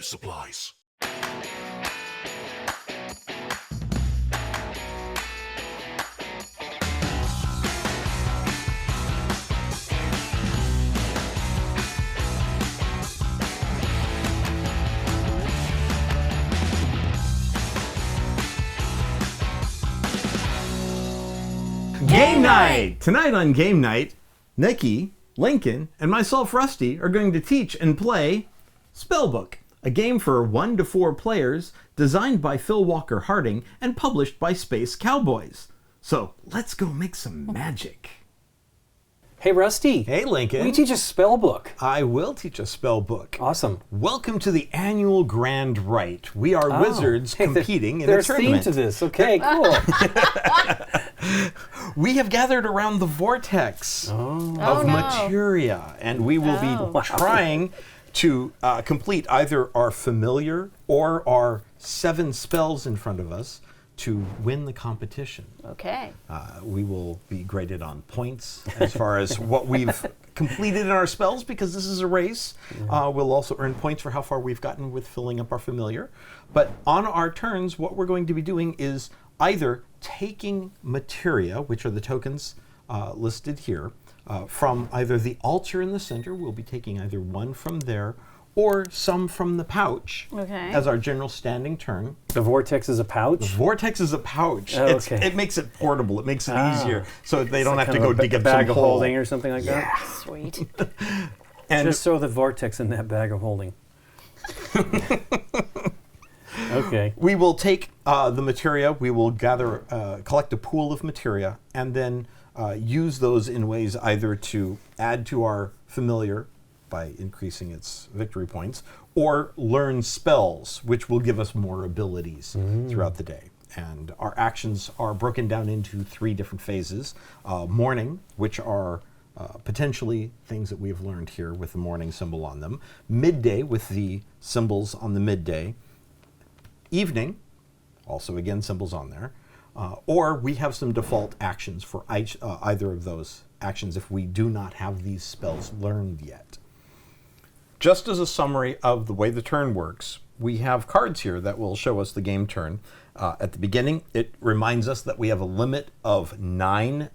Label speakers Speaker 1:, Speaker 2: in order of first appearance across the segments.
Speaker 1: supplies.
Speaker 2: Game night! Tonight on Game Night, Nikki, Lincoln, and myself, Rusty, are going to teach and play SpellBook, a game for 1 to 4 players designed by Phil Walker Harding and published by Space Cowboys. So let's go make some magic.
Speaker 3: Hey, Rusty.
Speaker 2: Hey, Lincoln.
Speaker 3: Will you teach us SpellBook?
Speaker 2: I will teach us SpellBook.
Speaker 3: Awesome.
Speaker 2: Welcome to the annual Grand Rite. We are wizards competing in a
Speaker 3: There's
Speaker 2: tournament.
Speaker 3: theme to this. Okay, cool.
Speaker 2: We have gathered around the vortex of materia, and we will be trying to complete either our familiar or our 7 spells in front of us to win the competition.
Speaker 4: Okay.
Speaker 2: We will be graded on points as far as what we've completed in our spells, because this is a race. We'll also earn points for how far we've gotten with filling up our familiar. But on our turns, what we're going to be doing is either taking materia, which are the tokens listed here, from either the altar in the center. We'll be taking either one from there or some from the pouch as our general standing turn.
Speaker 3: The vortex is a pouch?
Speaker 2: The vortex is a pouch.
Speaker 3: Oh,
Speaker 2: It makes it portable. It makes it easier, so they don't have to go dig up
Speaker 3: bag
Speaker 2: some
Speaker 3: of
Speaker 2: hole.
Speaker 3: holding or something like that?
Speaker 4: Sweet.
Speaker 2: And
Speaker 3: Just throw the vortex in that bag of holding. Okay.
Speaker 2: we will take the materia, we will gather, collect a pool of materia, and then use those in ways either to add to our familiar by increasing its victory points, or learn spells, which will give us more abilities throughout the day. And our actions are broken down into 3 different phases. Morning, which are potentially things that we've learned here with the morning symbol on them. Midday, with the symbols on the midday. Evening, also again symbols on there. Or we have some default actions for either of those actions if we do not have these spells learned yet. Just as a summary of the way the turn works, we have cards here that will show us the game turn. At the beginning, it reminds us that we have a limit of 9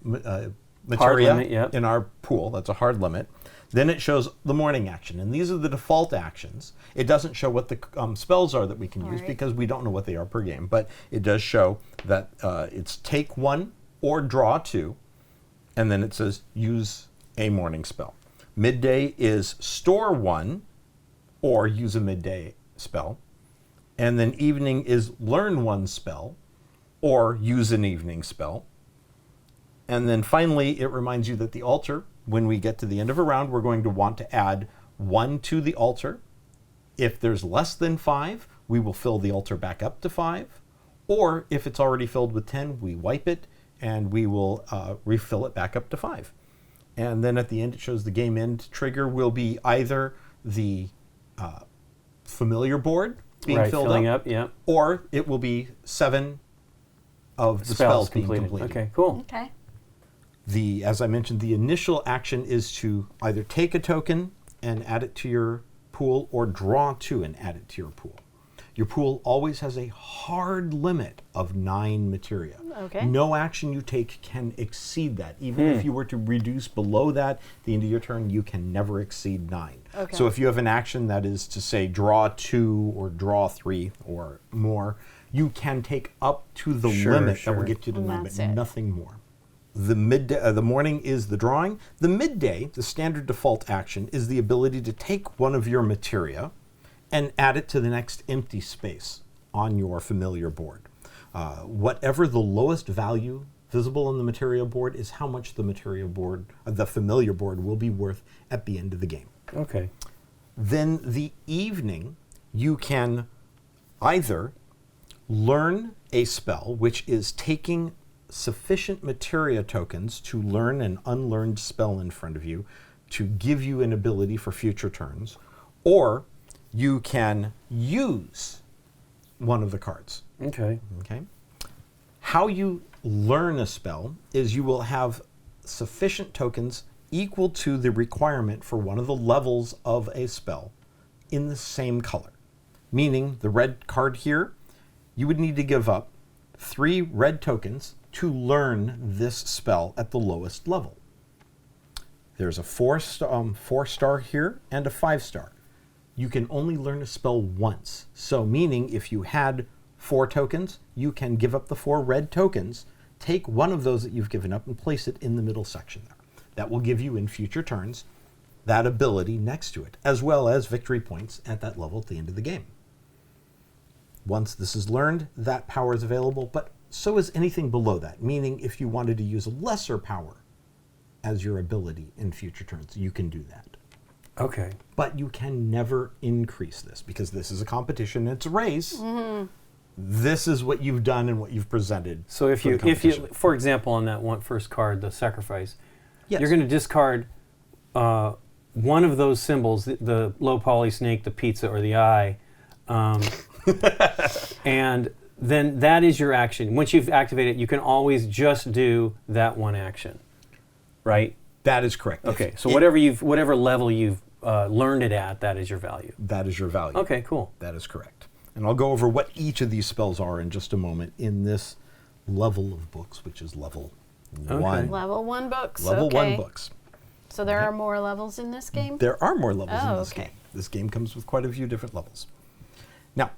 Speaker 2: materia in our pool. That's a hard limit. Then it shows the morning action, and these are the default actions. It doesn't show what the spells are that we can use because we don't know what they are per game, but it does show that it's take 1 or draw 2, and then it says use a morning spell. Midday is store 1 or use a midday spell. And then evening is learn 1 spell or use an evening spell. And then finally, it reminds you that the altar, when we get to the end of a round, we're going to want to add 1 to the altar. If there's less than 5, we will fill the altar back up to 5. Or if it's already filled with 10, we wipe it and we will refill it back up to 5. And then at the end, it shows the game end trigger will be either the familiar board being filled up, or it will be 7 of the spells being completed.
Speaker 3: Okay, cool.
Speaker 4: Okay.
Speaker 2: As I mentioned, the initial action is to either take a token and add it to your pool, or draw 2 and add it to your pool. Your pool always has a hard limit of 9 materia.
Speaker 4: Okay.
Speaker 2: No action you take can exceed that. Even if you were to reduce below that, at the end of your turn, you can never exceed 9.
Speaker 4: Okay.
Speaker 2: So if you have an action that is to say draw 2 or draw 3 or more, you can take up to the limit that will get you to 9, but nothing more. The midday, the morning is the drawing. The midday, the standard default action, is the ability to take one of your materia and add it to the next empty space on your familiar board. Whatever the lowest value visible on the materia board is how much the materia board, the familiar board, will be worth at the end of the game.
Speaker 3: Okay.
Speaker 2: Then the evening, you can either learn a spell, which is taking sufficient materia tokens to learn an unlearned spell in front of you to give you an ability for future turns, or you can use one of the cards.
Speaker 3: Okay.
Speaker 2: How you learn a spell is you will have sufficient tokens equal to the requirement for one of the levels of a spell in the same color. meaning the red card here, you would need to give up 3 red tokens to learn this spell at the lowest level. There's a 4-star here and a 5-star. You can only learn a spell once. So meaning if you had 4 tokens, you can give up the 4 red tokens, take one of those that you've given up and place it in the middle section there. That will give you in future turns that ability next to it, as well as victory points at that level at the end of the game. Once this is learned, that power is available, but so is anything below that, meaning if you wanted to use a lesser power as your ability in future turns, you can do that.
Speaker 3: Okay.
Speaker 2: But you can never increase this because this is a competition, it's a race. Mm-hmm. This is what you've done and what you've presented.
Speaker 3: So if you, for example, on that first card, the sacrifice,
Speaker 2: yes.
Speaker 3: You're going to discard one of those symbols, the low poly snake, the pizza, or the eye, and then that is your action. Once you've activated it, you can always just do that one action, right?
Speaker 2: That is correct.
Speaker 3: Okay, so whatever level you've learned it at, that is your value.
Speaker 2: That is your value.
Speaker 3: Okay, cool.
Speaker 2: That is correct. And I'll go over what each of these spells are in just a moment in this level of books, which is level 1.
Speaker 1: Level 1 books.
Speaker 2: Level 1 books.
Speaker 1: So there are more levels in this game?
Speaker 2: There are more levels in this
Speaker 1: okay.
Speaker 2: game. This game comes with quite a few different levels. Now,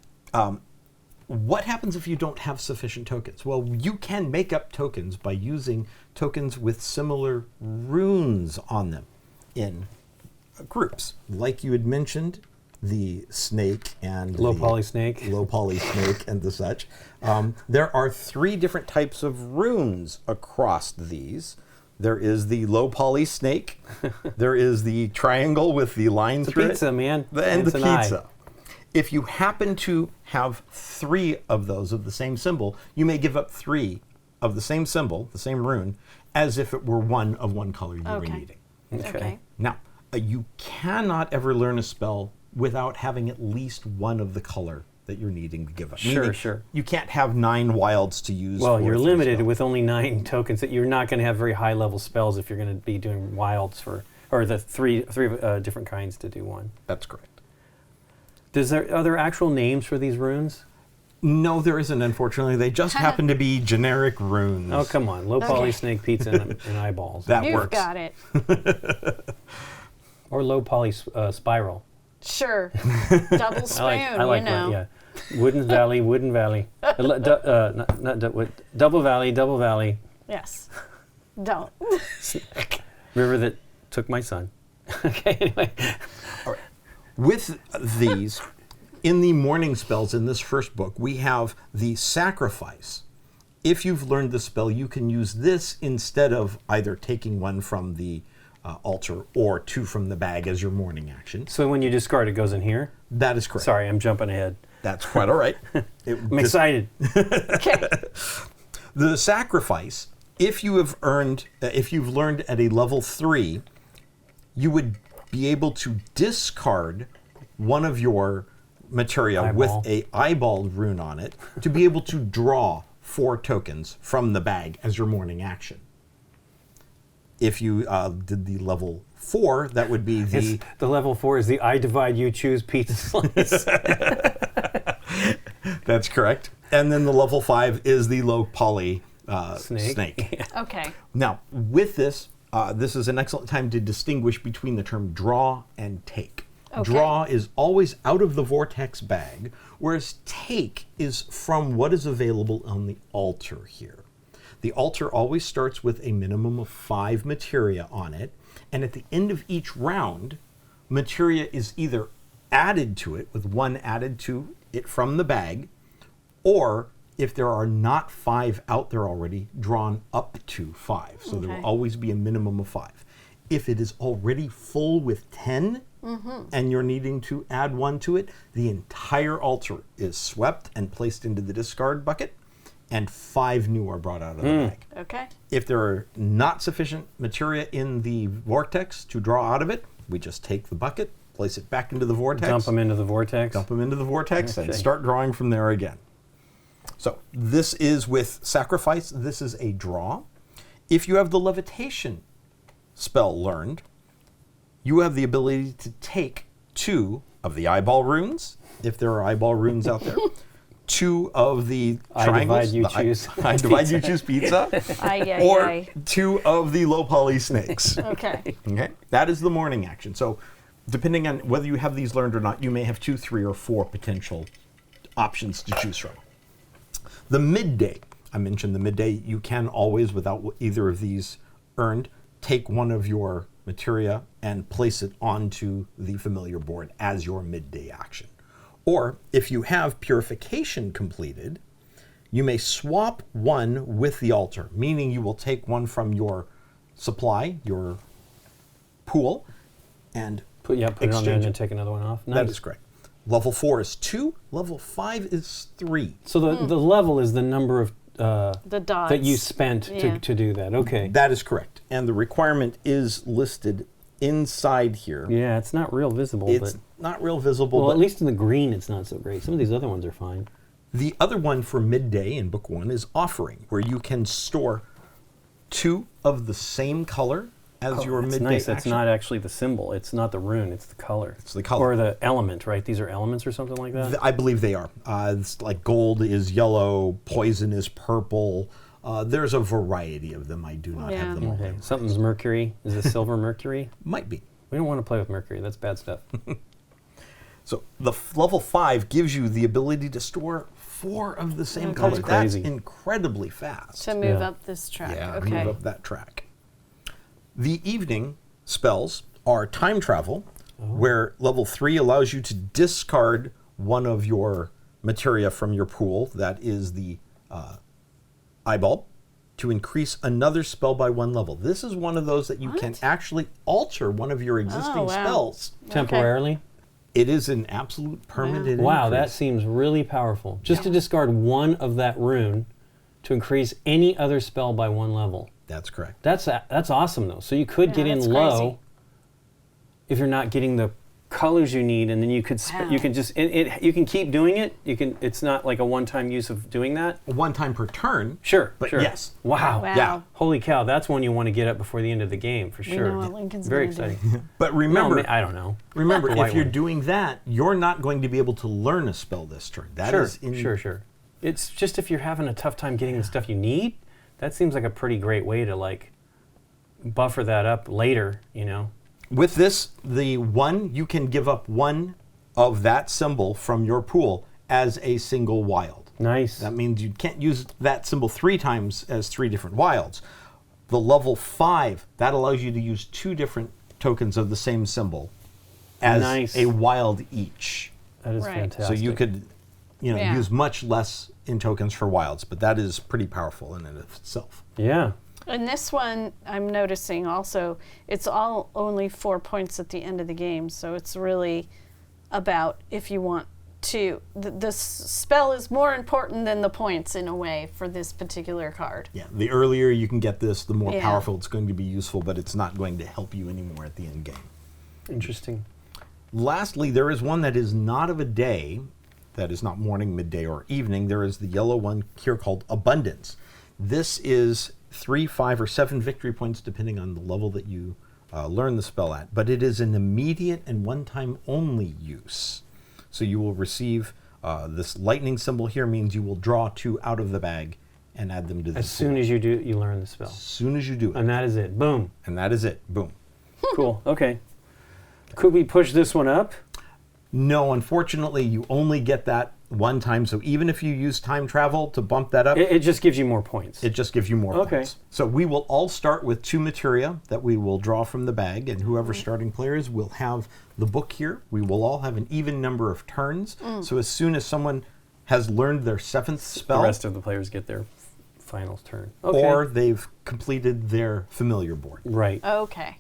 Speaker 2: what happens if you don't have sufficient tokens? Well, you can make up tokens by using tokens with similar runes on them in groups. Like you had mentioned, the snake and
Speaker 3: low poly snake.
Speaker 2: Low poly snake and the such. There are 3 different types of runes across these. There is the low poly snake. There is the triangle with the line through
Speaker 3: pizza,
Speaker 2: it.
Speaker 3: man.
Speaker 2: And
Speaker 3: it's
Speaker 2: the pizza. If you happen to have 3 of those of the same symbol, you may give up 3 of the same symbol, the same rune, as if it were one of one color you were needing.
Speaker 3: Okay.
Speaker 2: Now, you cannot ever learn a spell without having at least one of the color that you're needing to give up.
Speaker 3: Sure.
Speaker 2: You can't have 9 wilds to use.
Speaker 3: Well, you're limited
Speaker 2: spell.
Speaker 3: with only 9 tokens. That you're not going to have very high level spells if you're going to be doing wilds or the three different kinds to do one.
Speaker 2: That's correct.
Speaker 3: Are there actual names for these runes?
Speaker 2: No, there isn't, unfortunately. They just happen to be generic runes.
Speaker 3: Oh, come on. Low poly snake, pizza, and eyeballs.
Speaker 2: That
Speaker 1: You've
Speaker 2: works.
Speaker 1: got it.
Speaker 3: Or low poly spiral.
Speaker 1: Sure. Double spoon,
Speaker 3: I like
Speaker 1: you know.
Speaker 3: that, yeah. Wooden Valley. Double Valley.
Speaker 1: Yes. Don't.
Speaker 3: River that took my son. Okay, anyway.
Speaker 2: All right. With these, in the morning spells in this first book, we have the sacrifice. If you've learned the spell, you can use this instead of either taking one from the altar or 2 from the bag as your morning action.
Speaker 3: So when you discard, it goes in here?
Speaker 2: That is correct.
Speaker 3: Sorry, I'm jumping ahead.
Speaker 2: That's quite all right.
Speaker 3: I'm excited.
Speaker 1: Okay.
Speaker 2: The sacrifice, if you've learned at a level 3, you would be able to discard one of your materia with a eyeball rune on it to be able to draw 4 tokens from the bag as your morning action. If you did the level 4, that would be the
Speaker 3: level 4 is the I divide you choose pizza slice.
Speaker 2: That's correct. And then the level 5 is the low poly snake.
Speaker 3: Yeah.
Speaker 1: Okay.
Speaker 2: Now, with this, this is an excellent time to distinguish between the term draw and take.
Speaker 1: Okay.
Speaker 2: Draw is always out of the vortex bag, whereas take is from what is available on the altar here. The altar always starts with a minimum of 5 materia on it, and at the end of each round, materia is either added to it, with 1 added to it from the bag, or if there are not 5 out there already, drawn up to 5. So there will always be a minimum of 5. If it is already full with 10, and you're needing to add 1 to it, the entire altar is swept and placed into the discard bucket, and 5 new are brought out of the bag.
Speaker 1: Okay.
Speaker 2: If there are not sufficient materia in the vortex to draw out of it, we just take the bucket, place it back into the vortex.
Speaker 3: Dump them into the vortex.
Speaker 2: And start drawing from there again. So this is with sacrifice. This is a draw. If you have the levitation spell learned, you have the ability to take 2 of the eyeball runes, if there are eyeball runes out there. 2 of the
Speaker 3: I
Speaker 2: triangles.
Speaker 3: divide, you choose.
Speaker 2: I divide, you choose pizza. Or 2 of the low poly snakes.
Speaker 1: Okay.
Speaker 2: Okay, that is the morning action. So, depending on whether you have these learned or not, you may have 2, 3, or 4 potential options to choose from. The midday, I mentioned the midday. You can always, without either of these earned, take one of your materia and place it onto the familiar board as your midday action. Or if you have purification completed, you may swap one with the altar, meaning you will take one from your supply, your pool, and
Speaker 3: Put it on there and
Speaker 2: exchange
Speaker 3: then
Speaker 2: it.
Speaker 3: take another one off. Nice.
Speaker 2: That is correct. Level 4 is 2, level 5 is 3.
Speaker 3: So the level is the number of
Speaker 1: The dots.
Speaker 3: that you spent
Speaker 1: Yeah.
Speaker 3: to do that. Okay.
Speaker 2: That is correct. And the requirement is listed inside here.
Speaker 3: Yeah, it's not real visible.
Speaker 2: It's
Speaker 3: but,
Speaker 2: not real visible,
Speaker 3: well,
Speaker 2: but
Speaker 3: at least in the green, it's not so great. Some of these other ones are fine.
Speaker 2: the other one for midday in book 1 is offering, where you can store 2 of the same color as your
Speaker 3: That's
Speaker 2: midday
Speaker 3: nice. That's
Speaker 2: action.
Speaker 3: not actually the symbol. It's not the rune. It's the color.
Speaker 2: It's the color.
Speaker 3: Or the element, right? These are elements or something like that?
Speaker 2: I believe they are. It's like gold is yellow, poison is purple. There's a variety of them. I do not
Speaker 1: Yeah.
Speaker 2: have them all.
Speaker 3: Okay. Something's mercury. Is it silver mercury?
Speaker 2: Might be.
Speaker 3: We don't want to play with mercury. That's bad stuff.
Speaker 2: So the level 5 gives you the ability to store 4 of the same
Speaker 1: Okay.
Speaker 2: color.
Speaker 3: That's crazy.
Speaker 2: That's incredibly fast.
Speaker 1: To move
Speaker 3: Yeah.
Speaker 1: up this track.
Speaker 2: Yeah,
Speaker 1: Okay.
Speaker 2: move up that track. The evening spells are time travel, where level 3 allows you to discard one of your materia from your pool, that is the eyeball, to increase another spell by 1 level. This is one of those that you can
Speaker 1: What?
Speaker 2: actually alter one of your existing
Speaker 1: wow.
Speaker 2: spells.
Speaker 3: Temporarily?
Speaker 2: It is an absolute permanent
Speaker 3: Wow, that
Speaker 2: increase.
Speaker 3: seems really powerful. Just to discard one of that rune to increase any other spell by 1 level.
Speaker 2: That's correct.
Speaker 3: That's awesome, though. So you could get in
Speaker 1: that's
Speaker 3: low
Speaker 1: crazy.
Speaker 3: if you're not getting the colors you need, and then you could you can just you can keep doing it. You can. It's not like a one-time use of doing that.
Speaker 2: 1 time per turn.
Speaker 3: Sure,
Speaker 2: But
Speaker 3: sure.
Speaker 2: yes.
Speaker 3: Wow.
Speaker 1: Wow.
Speaker 2: Yeah.
Speaker 3: Holy cow! That's one you want to get up before the end of the game for
Speaker 1: We
Speaker 3: sure.
Speaker 1: know what Lincoln's
Speaker 3: Very
Speaker 1: gonna do.
Speaker 3: exciting.
Speaker 2: But
Speaker 3: No,
Speaker 2: remember,
Speaker 3: I don't know.
Speaker 2: remember,
Speaker 3: The
Speaker 2: if
Speaker 3: white
Speaker 2: you're
Speaker 3: one.
Speaker 2: doing that, you're not going to be able to learn a spell this turn. That
Speaker 3: Sure,
Speaker 2: is in,
Speaker 3: sure. It's just if you're having a tough time getting the stuff you need, that seems like a pretty great way to like buffer that up later. You know.
Speaker 2: With this, the 1, you can give up 1 of that symbol from your pool as a single wild.
Speaker 3: Nice.
Speaker 2: That means you can't use that symbol 3 times as 3 different wilds. The level 5, that allows you to use 2 different tokens of the same symbol as
Speaker 3: Nice.
Speaker 2: a wild each.
Speaker 3: That is
Speaker 1: Right.
Speaker 3: fantastic.
Speaker 2: So you could,
Speaker 1: Yeah.
Speaker 2: use much less in tokens for wilds, but that is pretty powerful in and of itself.
Speaker 3: Yeah.
Speaker 1: And this one, I'm noticing also, it's all only 4 points at the end of the game. So it's really about if you want to. The spell is more important than the points in a way for this particular card.
Speaker 2: Yeah, the earlier you can get this, the more
Speaker 1: Yeah.
Speaker 2: powerful it's going to be useful, but it's not going to help you anymore at the end game.
Speaker 3: Interesting.
Speaker 2: Lastly, there is one that is not of a day, that is not morning, midday, or evening. There is the yellow one here called Abundance. This is 3, 5, or 7 victory points, depending on the level that you learn the spell at, but it is an immediate and one-time only use. So you will receive this lightning symbol here, means you will draw 2 out of the bag and add them to the
Speaker 3: As soon as you do, you learn the spell,
Speaker 2: As soon as you do it.
Speaker 3: and that is it. Boom.
Speaker 2: And that is it. Boom.
Speaker 3: Cool. Okay. Could we push this one up?
Speaker 2: No, unfortunately, you only get that 1 time. So even if you use time travel to bump that up,
Speaker 3: It just gives you more points.
Speaker 2: it just gives you more
Speaker 3: Okay.
Speaker 2: points. So we will all start with 2 materia that we will draw from the bag, and whoever starting players will have the book here. We will all have an even number of turns. So as soon as someone has learned their 7th
Speaker 3: the
Speaker 2: spell,
Speaker 3: rest of the players get their final turn. Okay.
Speaker 2: or they've completed their familiar board.
Speaker 3: right.
Speaker 1: Okay.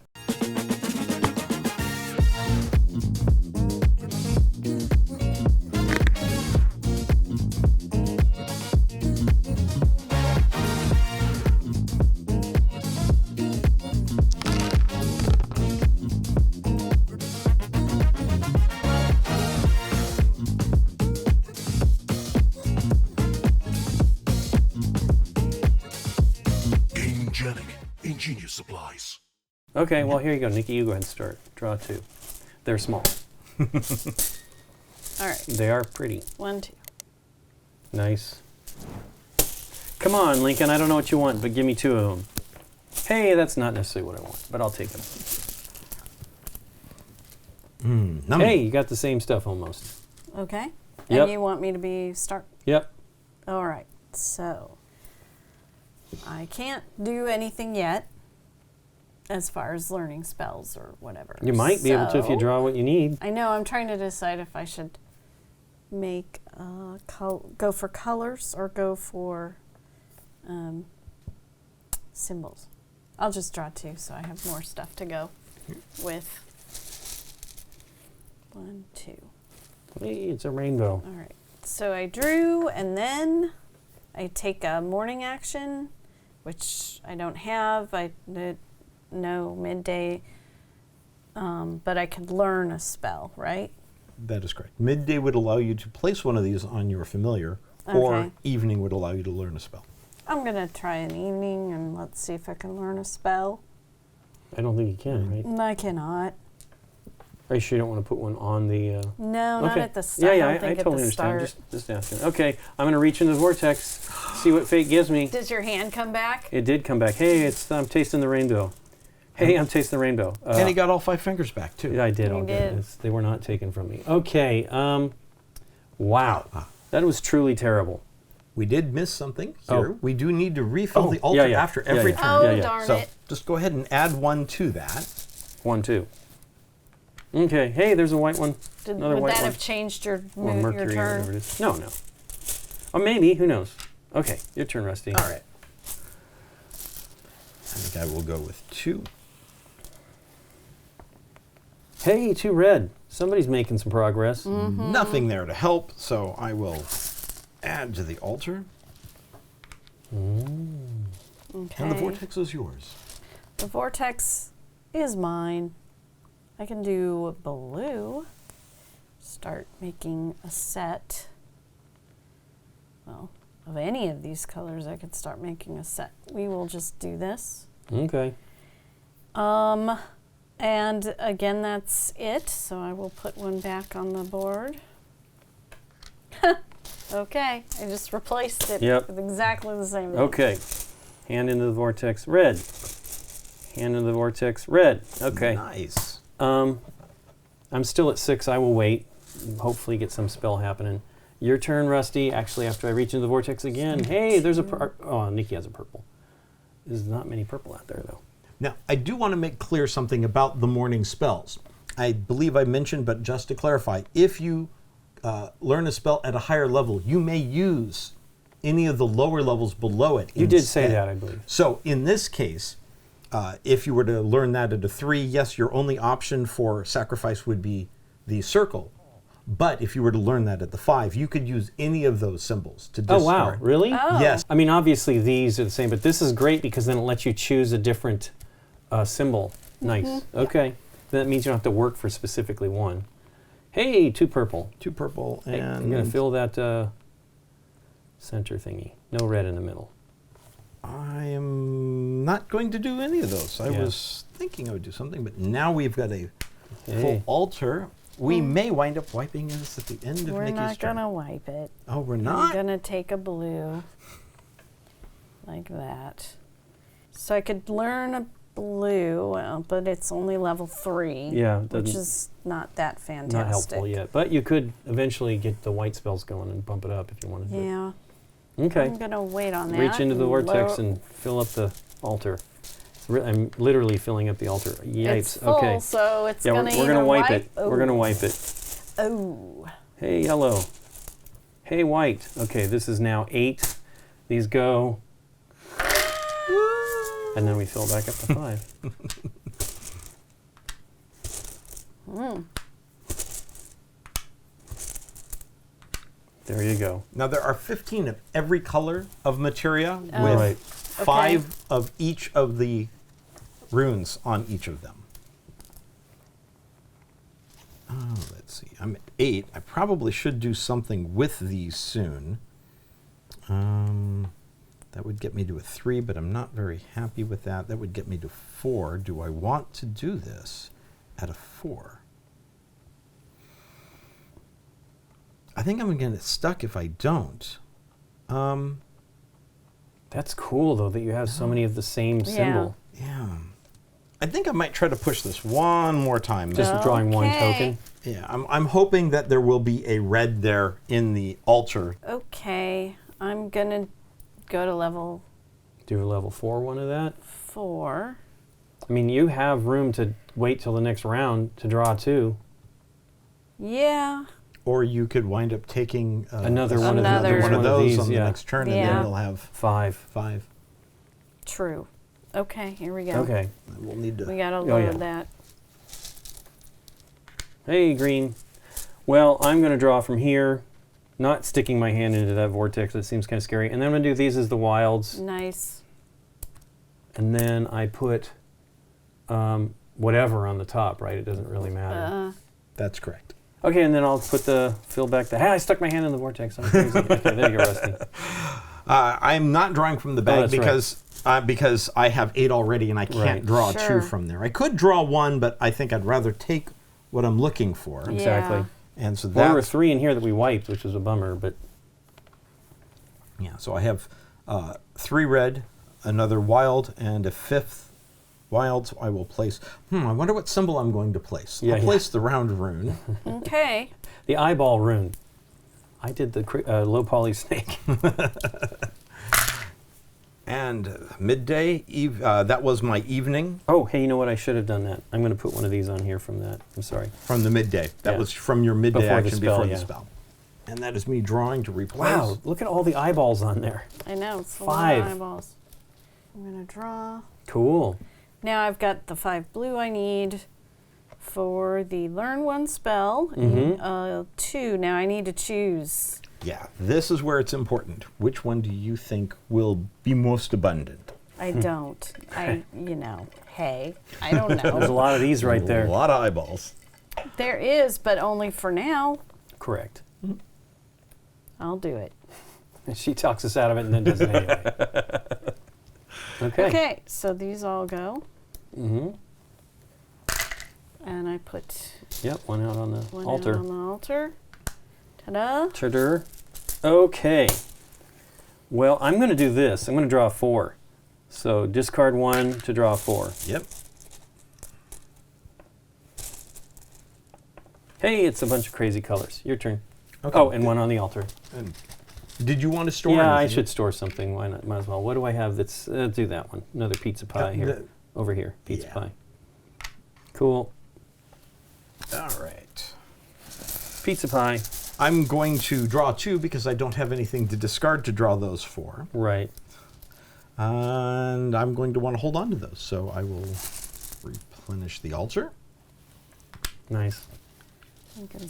Speaker 4: Gamegenic, ingenious supplies.
Speaker 3: Okay. Well, here you go, Nikki. You go ahead and start. Draw 2. They're small.
Speaker 1: All right.
Speaker 3: They are pretty.
Speaker 1: 1, 2.
Speaker 3: Nice. Come on, Lincoln. I don't know what you want, but give me 2 of them. Hey, that's not necessarily what I want, but I'll take them. Hey, you got the same stuff almost.
Speaker 1: Okay.
Speaker 3: Yep.
Speaker 1: And you want me to start?
Speaker 3: Yep.
Speaker 1: All right. So I can't do anything yet as far as learning spells or whatever.
Speaker 3: You might be able to if you draw what you need.
Speaker 1: I know. I'm trying to decide if I should make go for colors or go for symbols. I'll just draw 2 so I have more stuff to go with. 1, 2.
Speaker 3: Hey, it's a rainbow.
Speaker 1: All right. So I drew, and then I take a morning action, which I don't have. I did no midday, but I could learn a spell, right?
Speaker 2: That is correct. Midday would allow you to place one of these on your familiar, or
Speaker 1: Okay.
Speaker 2: evening would allow you to learn a spell.
Speaker 1: I'm going to try an evening, and let's see if I can learn a spell.
Speaker 3: I don't think you can, right?
Speaker 1: I cannot.
Speaker 3: Are you sure you don't want to put one on the...
Speaker 1: No, not
Speaker 3: okay.
Speaker 1: at the start.
Speaker 3: Yeah,
Speaker 1: I
Speaker 3: I
Speaker 1: don't think at
Speaker 3: totally
Speaker 1: the
Speaker 3: understand.
Speaker 1: start.
Speaker 3: Just asking. Okay, I'm going to reach into the vortex, see what fate gives me.
Speaker 1: Does your hand come back?
Speaker 3: It did come back. Hey, I'm tasting the rainbow. Hey, I'm tasting the rainbow.
Speaker 2: And he got all 5 fingers back, too.
Speaker 3: Yeah, I did.
Speaker 1: You
Speaker 3: All
Speaker 1: did.
Speaker 3: good. They were not taken from me. Okay. Wow. That was truly terrible.
Speaker 2: We did miss something here.
Speaker 3: Oh.
Speaker 2: We do need to refill
Speaker 3: Oh,
Speaker 2: the altar
Speaker 3: yeah.
Speaker 2: after
Speaker 3: Yeah,
Speaker 2: every
Speaker 3: yeah.
Speaker 2: turn.
Speaker 1: Oh,
Speaker 3: yeah.
Speaker 1: darn
Speaker 2: So
Speaker 1: it.
Speaker 2: just go ahead and add 1 to that.
Speaker 3: 1, 2. Okay. Hey, there's a white one. Another
Speaker 1: Would
Speaker 3: white
Speaker 1: that
Speaker 3: one.
Speaker 1: have changed your,
Speaker 3: Or
Speaker 1: your
Speaker 3: Mercury, or whatever it
Speaker 1: turn?
Speaker 3: is. No. Or maybe. Who knows? Okay. Your turn, Rusty.
Speaker 2: All right. I think I will go with 2.
Speaker 3: Hey, 2 red. Somebody's making some progress.
Speaker 2: Nothing there to help, so I will add to the altar.
Speaker 1: Okay.
Speaker 2: And the vortex is yours.
Speaker 1: The vortex is mine. I can do blue. Start making a set. Well, of any of these colors, I could start making a set. We will just do this.
Speaker 3: Okay.
Speaker 1: And again, that's it. So I will put one back on the board. Okay, I just replaced it
Speaker 3: Yep.
Speaker 1: with exactly the same thing.
Speaker 3: Okay. Hand into the vortex. Red. Hand into the vortex. Red. Okay.
Speaker 2: Nice.
Speaker 3: I'm still at 6. I will wait. Hopefully get some spell happening. Your turn, Rusty. Actually, after I reach into the vortex again. Hey, there's a... Oh, Nikki has a purple. There's not many purple out there, though.
Speaker 2: Now, I do want to make clear something about the morning spells. I believe I mentioned, but just to clarify, if you learn a spell at a higher level, you may use any of the lower levels below it.
Speaker 3: You did say
Speaker 2: instead.
Speaker 3: that, I believe.
Speaker 2: So in this case, if you were to learn that at a 3, yes, your only option for sacrifice would be the circle. But if you were to learn that at the 5, you could use any of those symbols to discard.
Speaker 3: Oh, wow. Really?
Speaker 1: Oh.
Speaker 2: Yes.
Speaker 3: I mean, obviously these are the same, but this is great because then it lets you choose a different symbol. Nice. Okay. That means you don't have to work for specifically one. Hey, 2 purple.
Speaker 2: 2 purple
Speaker 3: Hey,
Speaker 2: and...
Speaker 3: I'm going to fill that center thingy. No red in the middle.
Speaker 2: I am not going to do any of those. I
Speaker 3: Yeah.
Speaker 2: was thinking I would do something, but now we've got a
Speaker 3: Hey.
Speaker 2: full altar. We may wind up wiping this at the end of
Speaker 1: We're
Speaker 2: Nikki's
Speaker 1: not
Speaker 2: turn.
Speaker 1: going to wipe it.
Speaker 2: Oh, we're
Speaker 1: I'm
Speaker 2: not?
Speaker 1: going to take a blue like that. So I could learn a blue, but it's only level 3,
Speaker 3: Yeah, it
Speaker 1: which
Speaker 3: doesn't-
Speaker 1: is not that fantastic.
Speaker 3: Not helpful yet. But you could eventually get the white spells going and bump it up if you wanted to.
Speaker 1: Yeah.
Speaker 3: Okay.
Speaker 1: I'm going to wait on that.
Speaker 3: Reach into the vortex
Speaker 1: lower-
Speaker 3: and fill up the altar. I'm literally filling up the altar. Yipes.
Speaker 1: It's full,
Speaker 3: Okay.
Speaker 1: so it's
Speaker 3: Yeah,
Speaker 1: going
Speaker 3: we're
Speaker 1: to
Speaker 3: going to wipe it. We're going to wipe it.
Speaker 1: Oh.
Speaker 3: Hey, yellow. Hey, white. Okay, this is now 8. These go. And then we fill back up to 5. There you go.
Speaker 2: Now, there are 15 of every color of materia with
Speaker 3: Right.
Speaker 2: 5 of each of the runes on each of them. Oh, let's see. I'm at 8. I probably should do something with these soon. That would get me to a 3, but I'm not very happy with that. That would get me to 4. Do I want to do this at a 4? I think I'm going to get stuck if I don't.
Speaker 3: That's cool, though, that you have so many of the same symbol.
Speaker 2: Yeah. I think I might try to push this one more time.
Speaker 3: Just drawing one
Speaker 1: Okay.
Speaker 3: token.
Speaker 2: Yeah, I'm hoping that there will be a red there in the altar.
Speaker 1: Okay, I'm gonna go to level
Speaker 3: Do a level 4 one of that.
Speaker 1: 4.
Speaker 3: I mean, you have room to wait till the next round to draw 2.
Speaker 1: Yeah.
Speaker 2: Or you could wind up taking
Speaker 3: Another
Speaker 1: one of
Speaker 2: another
Speaker 1: these-
Speaker 2: one of those
Speaker 3: these,
Speaker 2: on the
Speaker 3: yeah.
Speaker 2: next turn, and
Speaker 1: Yeah.
Speaker 2: then you'll have
Speaker 3: 5.
Speaker 2: 5.
Speaker 1: True. Okay, here we go.
Speaker 3: Okay.
Speaker 2: We'll need to.
Speaker 1: We gotta
Speaker 3: Oh,
Speaker 1: load
Speaker 3: yeah.
Speaker 1: that.
Speaker 3: Hey, green. Well, I'm going to draw from here, not sticking my hand into that vortex. That seems kind of scary. And then I'm going to do these as the wilds.
Speaker 1: Nice.
Speaker 3: And then I put whatever on the top, right? It doesn't really matter.
Speaker 2: That's correct.
Speaker 3: Okay, and then I'll put the fill back. Hey, I stuck my hand in the vortex. I'm crazy. Okay, there you go, Rusty.
Speaker 2: I'm not drawing from the bag
Speaker 3: that's
Speaker 2: because I have 8 already, and I can't
Speaker 3: Right.
Speaker 2: draw
Speaker 1: Sure.
Speaker 2: 2 from there. I could draw 1, but I think I'd rather take what I'm looking for.
Speaker 3: Exactly.
Speaker 1: Yeah.
Speaker 2: And so
Speaker 3: Well, there were
Speaker 2: that's
Speaker 3: 3 in here that we wiped, which was a bummer, but
Speaker 2: yeah. So I have 3 red, another wild, and a 5th wild. So I will place. I wonder what symbol I'm going to place.
Speaker 3: Yeah,
Speaker 2: I'll
Speaker 3: yeah.
Speaker 2: place the round rune.
Speaker 1: Okay.
Speaker 3: the eyeball rune. I did the low poly snake.
Speaker 2: And midday, that was my evening
Speaker 3: Oh, hey, you know what? I should have done that. I'm going to put one of these on here from that. I'm sorry.
Speaker 2: from the midday. That
Speaker 3: Yeah.
Speaker 2: was from your midday
Speaker 3: Before the
Speaker 2: action
Speaker 3: spell,
Speaker 2: before
Speaker 3: yeah.
Speaker 2: the spell. And that is me drawing to replace.
Speaker 3: Wow, look at all the eyeballs on there.
Speaker 1: I know, it's a
Speaker 3: 5.
Speaker 1: lot of eyeballs. I'm gonna draw.
Speaker 3: Cool.
Speaker 1: Now I've got the 5 blue I need for the learn 1 spell.
Speaker 3: Mhm.
Speaker 1: And, 2. Now I need to choose.
Speaker 2: Yeah, this is where it's important. Which one do you think will be most abundant?
Speaker 1: I don't. Hey, I don't know.
Speaker 3: There's a lot of these right
Speaker 2: A
Speaker 3: there.
Speaker 2: lot of eyeballs.
Speaker 1: There is, but only for now.
Speaker 3: Correct.
Speaker 1: I'll do it.
Speaker 3: And she talks us out of it and then does it anyway. Okay.
Speaker 1: Okay, so these all go.
Speaker 3: Mm-hmm.
Speaker 1: And I put
Speaker 3: Yep, one out on the
Speaker 1: one
Speaker 3: altar.
Speaker 1: out on the altar. Ta-da.
Speaker 3: Ta-dur. Okay. Well, I'm going to do this. I'm going to draw a 4. So discard 1 to draw a 4.
Speaker 2: Yep.
Speaker 3: Hey, it's a bunch of crazy colors. Your turn.
Speaker 2: Okay.
Speaker 3: Oh, and one on the altar.
Speaker 2: And did you want to store
Speaker 3: Yeah, I
Speaker 2: anything?
Speaker 3: should store something. Why not? Might as well. What do I have that's... do that one. Another pizza pie here. Over here. Pizza
Speaker 2: Yeah.
Speaker 3: pie. Cool.
Speaker 2: All right.
Speaker 3: Pizza pie.
Speaker 2: I'm going to draw 2 because I don't have anything to discard to draw those 4.
Speaker 3: Right.
Speaker 2: And I'm going to want to hold on to those. So I will replenish the altar
Speaker 3: Nice.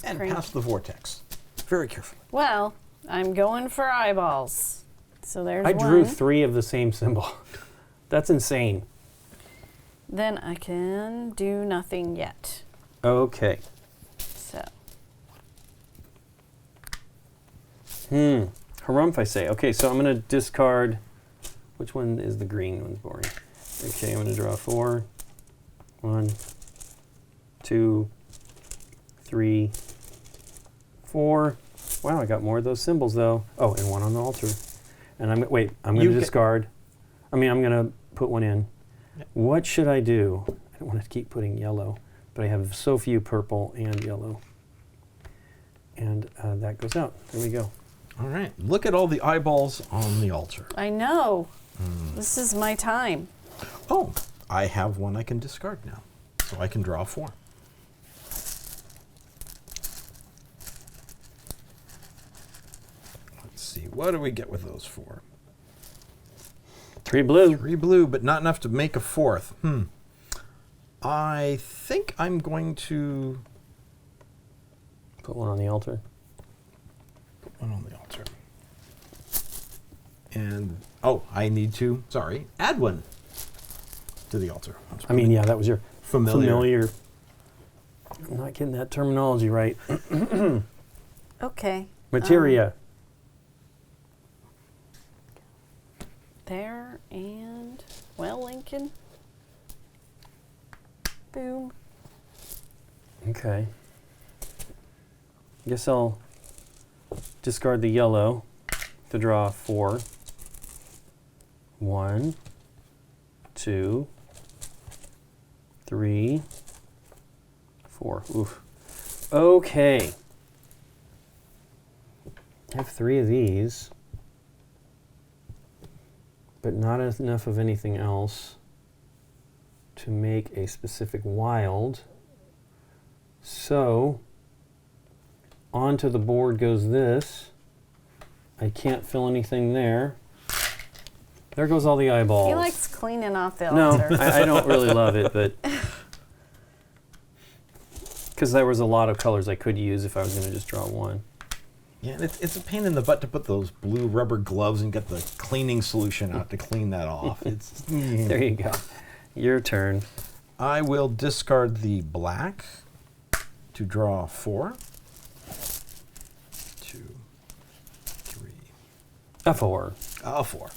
Speaker 2: and pass the vortex. Very carefully.
Speaker 1: Well, I'm going for eyeballs. So there's
Speaker 3: I
Speaker 1: one.
Speaker 3: drew 3 of the same symbol. That's insane.
Speaker 1: Then I can do nothing yet.
Speaker 3: Okay.
Speaker 1: So
Speaker 3: Harumph, I say. Okay, so I'm going to discard... Which one is the green one's boring? Okay, I'm going to draw 4. 1, 2, 3, 4. Wow, I got more of those symbols, though. Oh, and one on the altar. And I'm going to discard. I'm going to put one in.
Speaker 2: Yep.
Speaker 3: What should I do? I don't want to keep putting yellow, but I have so few purple and yellow. And that goes out. There we go.
Speaker 2: All right. Look at all the eyeballs on the altar.
Speaker 1: I know. This is my time.
Speaker 2: Oh, I have one I can discard now. So I can draw 4. Let's see. What do we get with those 4?
Speaker 3: 3 blue.
Speaker 2: 3 blue, but not enough to make a 4th. I think I'm going to
Speaker 3: Put one on the altar.
Speaker 2: put one on the altar. And, I need to, add one to the altar.
Speaker 3: I mean, yeah, that was your
Speaker 2: Familiar.
Speaker 3: I'm not getting that terminology right.
Speaker 1: Okay.
Speaker 3: Materia.
Speaker 1: There and Lincoln. Boom.
Speaker 3: Okay. Guess I'll discard the yellow to draw 4. 1, 2, 3, 4. Oof. Okay. I have 3 of these, but not enough of anything else to make a specific wild. So, onto the board goes this. I can't fill anything there. There goes all the eyeballs.
Speaker 1: He likes cleaning off the
Speaker 3: No,
Speaker 1: altar.
Speaker 3: I don't really love it, but because there was a lot of colors I could use if I was going to just draw 1.
Speaker 2: Yeah, and it's a pain in the butt to put those blue rubber gloves and get the cleaning solution out to clean that off. It's
Speaker 3: There you go. Your turn.
Speaker 2: I will discard the black to draw 4. 2, 3,
Speaker 3: A 4.
Speaker 2: 4.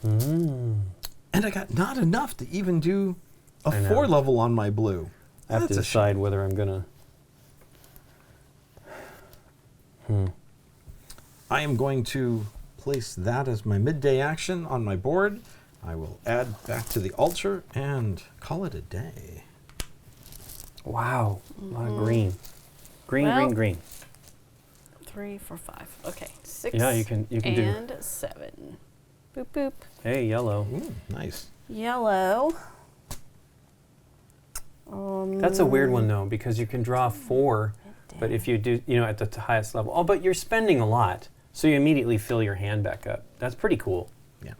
Speaker 3: Mm.
Speaker 2: And I got not enough to even do a
Speaker 3: I know.
Speaker 2: 4 level on my blue.
Speaker 3: I have to
Speaker 2: That's a
Speaker 3: decide whether I'm going to...
Speaker 2: I am going to place that as my midday action on my board. I will add back to the altar and call it a day.
Speaker 3: Wow. A lot of green. Green,
Speaker 1: Well,
Speaker 3: green, green.
Speaker 1: 3, 4, 5. Okay, 6.
Speaker 3: Yeah, you can do...
Speaker 1: And 7. Boop boop.
Speaker 3: Hey, yellow.
Speaker 2: Ooh, nice.
Speaker 1: Yellow.
Speaker 3: That's a weird one, though, because you can draw 4, but if you do, at the highest level. Oh, but you're spending a lot, so you immediately fill your hand back up. That's pretty cool.
Speaker 2: Yeah.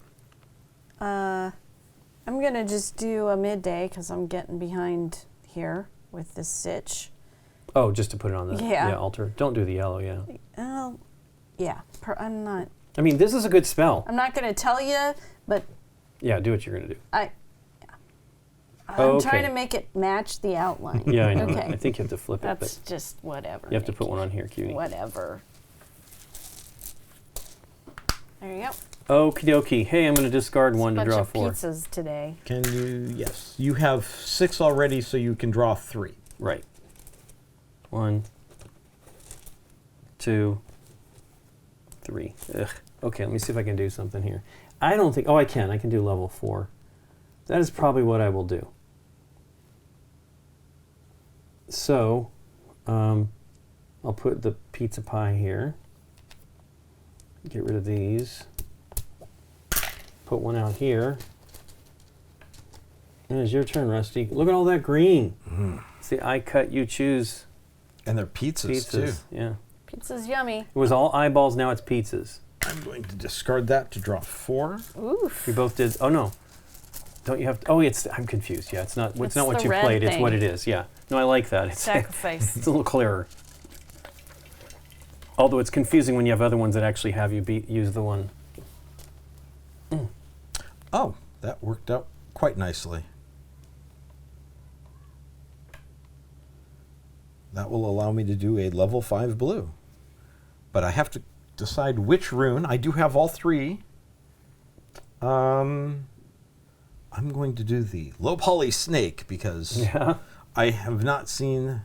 Speaker 1: I'm going to just do a midday because I'm getting behind here with this sitch.
Speaker 3: Oh, just to put it on the
Speaker 1: Yeah.
Speaker 3: altar. Don't do the yellow, yeah.
Speaker 1: Oh, yeah. I'm not
Speaker 3: This is a good spell.
Speaker 1: going to tell you, but
Speaker 3: Yeah, do what you're going to do.
Speaker 1: I'm
Speaker 3: Okay.
Speaker 1: trying to make it match the outline.
Speaker 3: Yeah, I know.
Speaker 1: Okay.
Speaker 3: I think you have to flip it,
Speaker 1: That's
Speaker 3: but
Speaker 1: just whatever.
Speaker 3: you have to put
Speaker 1: Nikki.
Speaker 3: one on here, cutie.
Speaker 1: Whatever. There you go.
Speaker 3: Okie dokie. Hey, I'm going to discard 1 to
Speaker 1: Bunch
Speaker 3: draw
Speaker 1: of
Speaker 3: 4.
Speaker 1: pizzas today.
Speaker 2: Can you? Yes. You have 6 already, so you can draw 3.
Speaker 3: Right. 1, 2, 3. Ugh. Okay, let me see if I can do something here. I don't think... Oh, I can. I can do level 4. That is probably what I will do. So, I'll put the pizza pie here. Get rid of these. Put one out here. And it's your turn, Rusty. Look at all that green. It's the I cut, you choose
Speaker 2: And they're pizzas, too.
Speaker 3: pizzas. Yeah.
Speaker 1: Pizza's yummy.
Speaker 3: It was all eyeballs, now it's pizzas.
Speaker 2: I'm going to discard that to draw 4.
Speaker 1: Oof.
Speaker 3: We both did. Oh no, don't you have to? Oh, I'm confused. Yeah, it's not. It's
Speaker 1: It's
Speaker 3: not what
Speaker 1: the
Speaker 3: you
Speaker 1: red
Speaker 3: played. It's what
Speaker 1: thing.
Speaker 3: it is. Yeah. No, I like that. It's
Speaker 1: Sacrifice.
Speaker 3: it's a little clearer. Although it's confusing when you have other ones that actually have you use the one.
Speaker 2: Oh, that worked out quite nicely. That will allow me to do a level 5 blue. But I have to decide which rune. I do have all 3. I'm going to do the low poly snake because
Speaker 3: Yeah.
Speaker 2: I have not seen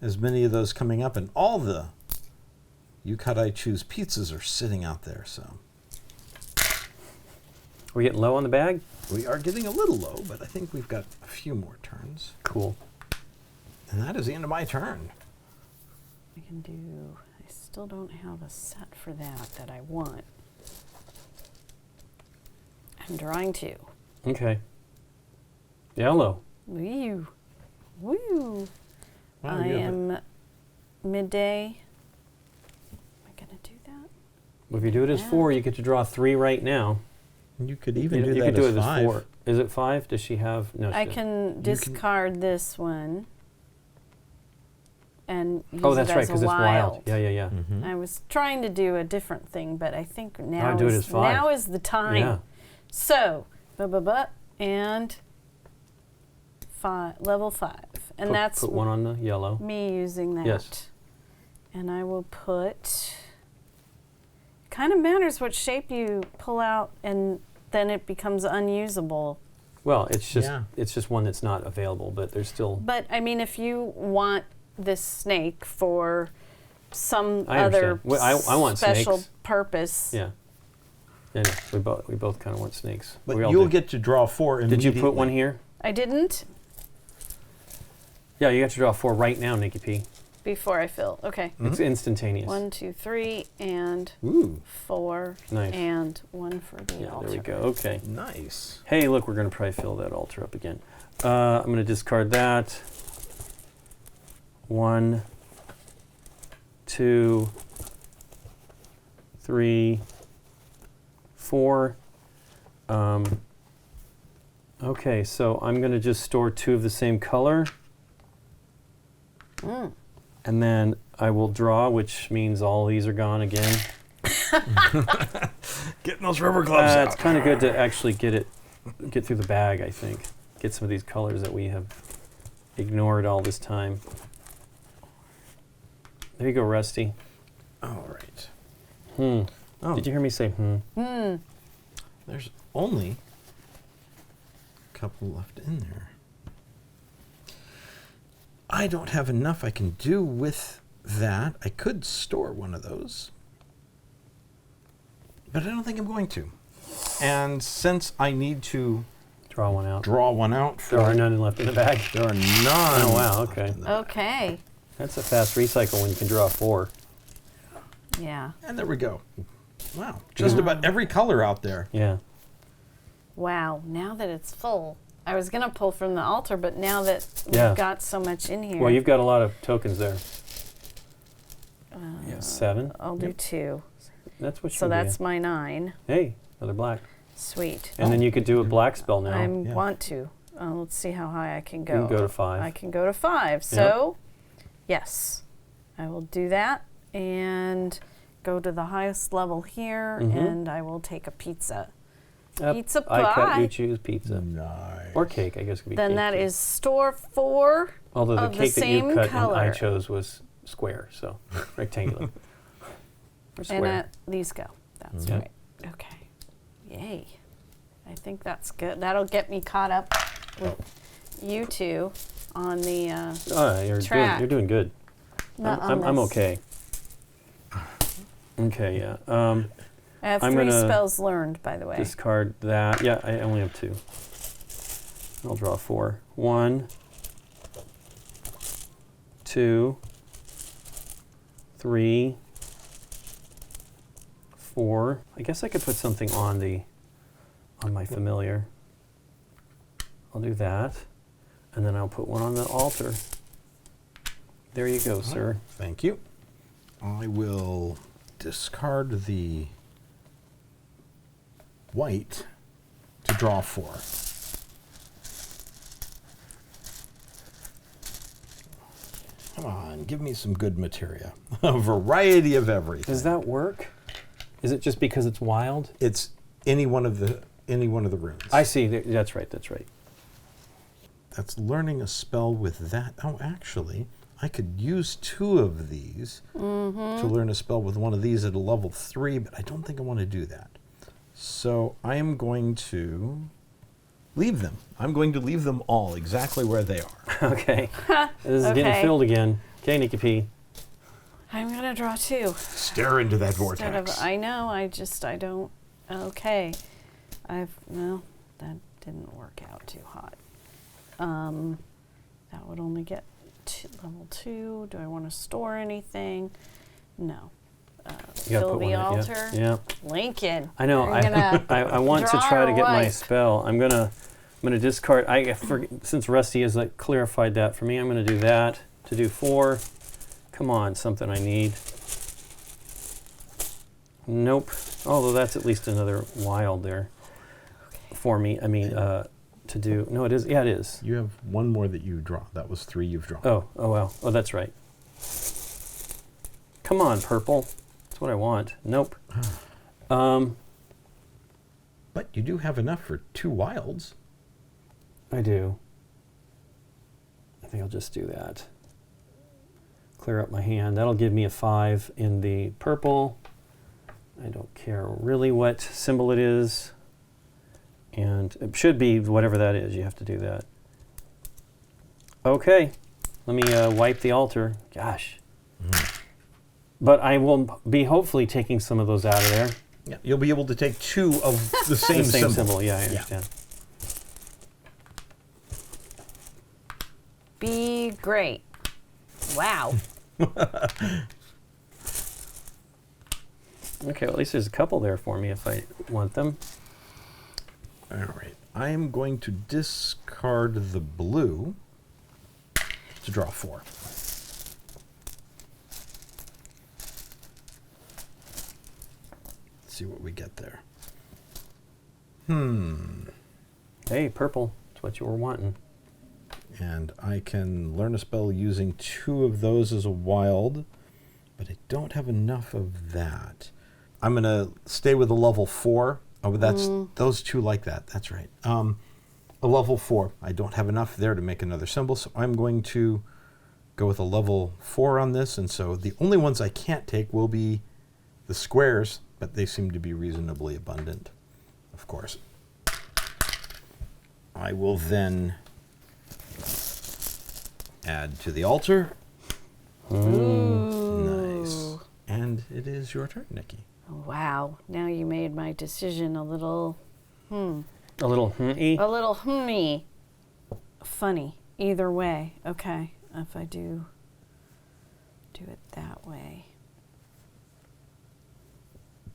Speaker 2: as many of those coming up, and all the You Cut I Choose pizzas are sitting out there, so
Speaker 3: We're getting low on the bag.
Speaker 2: we are getting a little low, but I think we've got a few more turns.
Speaker 3: Cool.
Speaker 2: And that is the end of my turn.
Speaker 1: I can do. I still don't have a set for that I want. I'm drawing 2.
Speaker 3: Okay. Yellow.
Speaker 1: Woo. Woo.
Speaker 2: Wow,
Speaker 1: I
Speaker 2: you have
Speaker 1: am midday. Am I going to do that?
Speaker 3: Well, if you do it as
Speaker 1: Yeah.
Speaker 3: 4, you get to draw 3 right now.
Speaker 2: You could even do
Speaker 3: you
Speaker 2: that
Speaker 3: could do
Speaker 2: as
Speaker 3: it
Speaker 2: 5.
Speaker 3: as 4. Is it 5? Does she have? No.
Speaker 1: I
Speaker 3: she doesn't.
Speaker 1: can discard this one and use
Speaker 3: Oh, that's
Speaker 1: it
Speaker 3: right,
Speaker 1: as
Speaker 3: because
Speaker 1: a
Speaker 3: it's wild. Yeah, yeah, yeah.
Speaker 2: Mhm.
Speaker 1: I was trying to do a different thing, but I think now,
Speaker 3: do it
Speaker 1: is,
Speaker 3: as 5.
Speaker 1: now is the time.
Speaker 3: Yeah.
Speaker 1: So, and level 5. And that's
Speaker 3: put 1 on the yellow.
Speaker 1: me using that.
Speaker 3: Yes.
Speaker 1: And I will put... Kind of matters what shape you pull out, and then it becomes unusable.
Speaker 3: Well, it's just
Speaker 2: Yeah.
Speaker 3: it's just one that's not available, but there's still.
Speaker 1: But I mean, if you want this snake for some
Speaker 3: I
Speaker 1: other
Speaker 3: understand. Well, I want
Speaker 1: special
Speaker 3: snakes.
Speaker 1: purpose.
Speaker 3: Yeah. Yeah, we both kind of want snakes.
Speaker 2: But
Speaker 3: We all
Speaker 2: you'll
Speaker 3: do.
Speaker 2: get to draw 4
Speaker 3: Did
Speaker 2: immediately.
Speaker 3: you put one here?
Speaker 1: I didn't
Speaker 3: Yeah, you have to draw 4 right now, Nikki P.
Speaker 1: before I fill. Okay.
Speaker 3: It's instantaneous.
Speaker 1: 1, 2, 3, and
Speaker 2: Ooh,
Speaker 1: 4,
Speaker 3: Nice.
Speaker 1: and 1 for the
Speaker 3: Yeah,
Speaker 1: altar.
Speaker 3: there we go. Okay.
Speaker 2: nice.
Speaker 3: Hey, look, we're going to probably fill that altar up again. I'm going to discard that. 1, 2, 3, 4. Okay, so I'm going to just store 2 of the same color. And then I will draw, which means all these are gone again.
Speaker 2: Getting those rubber gloves
Speaker 3: It's kind of good to actually get through the bag, I think. Get some of these colors that we have ignored all this time. There you go, Rusty.
Speaker 2: All right.
Speaker 3: Hmm.
Speaker 2: Oh,
Speaker 3: Did you hear me say hmm?
Speaker 2: there's only a couple left in there. I don't have enough I can do with that. I could store one of those, but I don't think I'm going to. And since I need to
Speaker 3: Draw one out.
Speaker 2: draw one out,
Speaker 3: There are none left in the bag.
Speaker 2: There are none.
Speaker 3: Oh, wow,
Speaker 2: left
Speaker 3: okay.
Speaker 2: in the bag.
Speaker 1: Okay.
Speaker 3: That's a fast recycle when you can draw 4.
Speaker 1: Yeah.
Speaker 2: And there we go. Wow, just about every color out there.
Speaker 3: Yeah.
Speaker 1: Wow. Now that it's full, I was gonna pull from the altar, but now that
Speaker 3: Yeah.
Speaker 1: we've got so much in here,
Speaker 3: Well, you've got a lot of tokens there. Yeah, 7.
Speaker 1: I'll do 2.
Speaker 3: That's what you
Speaker 1: So
Speaker 3: can do.
Speaker 1: that's my 9.
Speaker 3: Hey, another black.
Speaker 1: Sweet.
Speaker 3: And then you could do a black spell now.
Speaker 1: I
Speaker 2: yeah.
Speaker 1: want to. Let's see how high I can go.
Speaker 3: You can go to 5.
Speaker 1: I can go to 5. So, yes, I will do that and go to the highest level here, and I will take a pizza. Pizza
Speaker 3: I cut,
Speaker 1: pie.
Speaker 3: you choose pizza.
Speaker 2: Nice.
Speaker 3: Or cake, I guess it could be
Speaker 1: Then
Speaker 3: cake
Speaker 1: that
Speaker 3: too.
Speaker 1: is store 4
Speaker 3: Although the
Speaker 1: of the
Speaker 3: cake that
Speaker 1: same
Speaker 3: you cut
Speaker 1: color.
Speaker 3: and I chose was square, so rectangular. Or
Speaker 1: And
Speaker 3: square.
Speaker 1: these go. That's
Speaker 3: Mhm.
Speaker 1: right. Okay. Yay. I think that's good. That'll get me caught up with you two on the track.
Speaker 3: You're doing good.
Speaker 1: not on
Speaker 3: I'm
Speaker 1: this.
Speaker 3: okay. Okay, yeah.
Speaker 1: I have
Speaker 3: I'm
Speaker 1: 3
Speaker 3: gonna
Speaker 1: spells learned, by the way.
Speaker 3: Discard that. Yeah, I only have 2. I'll draw 4. 1, 2, 3, 4. I guess I could put something on my familiar. I'll do that, and then I'll put one on the altar. There you go, sir.
Speaker 2: Thank you. I will discard the white to draw 4. Come on, give me some good materia. A variety of everything.
Speaker 3: Does that work? Is it just because it's wild?
Speaker 2: It's any one of the runes.
Speaker 3: I see. That's right. That's right.
Speaker 2: That's learning a spell with that. Oh, actually, I could use 2 of these to learn a spell with one of these at a level 3, but I don't think I want to do that. So I am going to leave them. I'm going to leave them all exactly where they are.
Speaker 3: Okay. This is
Speaker 1: Okay.
Speaker 3: getting filled again. Okay, Nikki P.
Speaker 1: I'm going to draw 2.
Speaker 2: Stare into that
Speaker 1: Instead of,
Speaker 2: vortex.
Speaker 1: I know, I don't. Okay. Well, that didn't work out too hot. That would only get level 2. Do I want to store anything? No.
Speaker 3: You gotta
Speaker 1: Fill
Speaker 3: put
Speaker 1: the
Speaker 3: one in,
Speaker 1: altar.
Speaker 3: Yeah.
Speaker 1: Lincoln.
Speaker 3: I know.
Speaker 1: You're gonna
Speaker 3: I want to
Speaker 1: draw
Speaker 3: try
Speaker 1: or
Speaker 3: to get my
Speaker 1: wipe?
Speaker 3: spell. I'm gonna discard. Since Rusty has clarified that for me, I'm gonna do that to do 4. Come on, something I need. Nope. Although that's at least another wild there for me. I mean, to do. No, it is. Yeah, it is.
Speaker 2: You have one more that you draw. That was 3 you've drawn.
Speaker 3: Oh well. Oh, that's right. Come on, purple. That's what I want. Nope.
Speaker 2: But you do have enough for 2 wilds.
Speaker 3: I do. I think I'll just do that. Clear up my hand. That'll give me a 5 in the purple. I don't care really what symbol it is. And it should be whatever that is. You have to do that. Okay. Let me wipe the altar. Gosh. But I will be hopefully taking some of those out of there.
Speaker 2: Yeah, you'll be able to take 2 of the same,
Speaker 3: The same
Speaker 2: symbol.
Speaker 3: symbol, yeah, I understand.
Speaker 1: Be great. Wow.
Speaker 3: Okay, well, at least there's a couple there for me if I want them.
Speaker 2: All right. I am going to discard the blue to draw 4. Let's see what we get there.
Speaker 3: Hey, purple. That's what you were wanting.
Speaker 2: And I can learn a spell using 2 of those as a wild, but I don't have enough of that. I'm going to stay with a level 4. Oh, but that's those 2 like that. That's right. A level 4. I don't have enough there to make another symbol, so I'm going to go with a level 4 on this. And so the only ones I can't take will be the squares, but they seem to be reasonably abundant, of course. I will then add to the altar. Nice. And it is your turn, Nikki.
Speaker 1: Wow. Now you made my decision a little,
Speaker 3: A little
Speaker 1: a little funny. Either way. Okay. If I do it that way.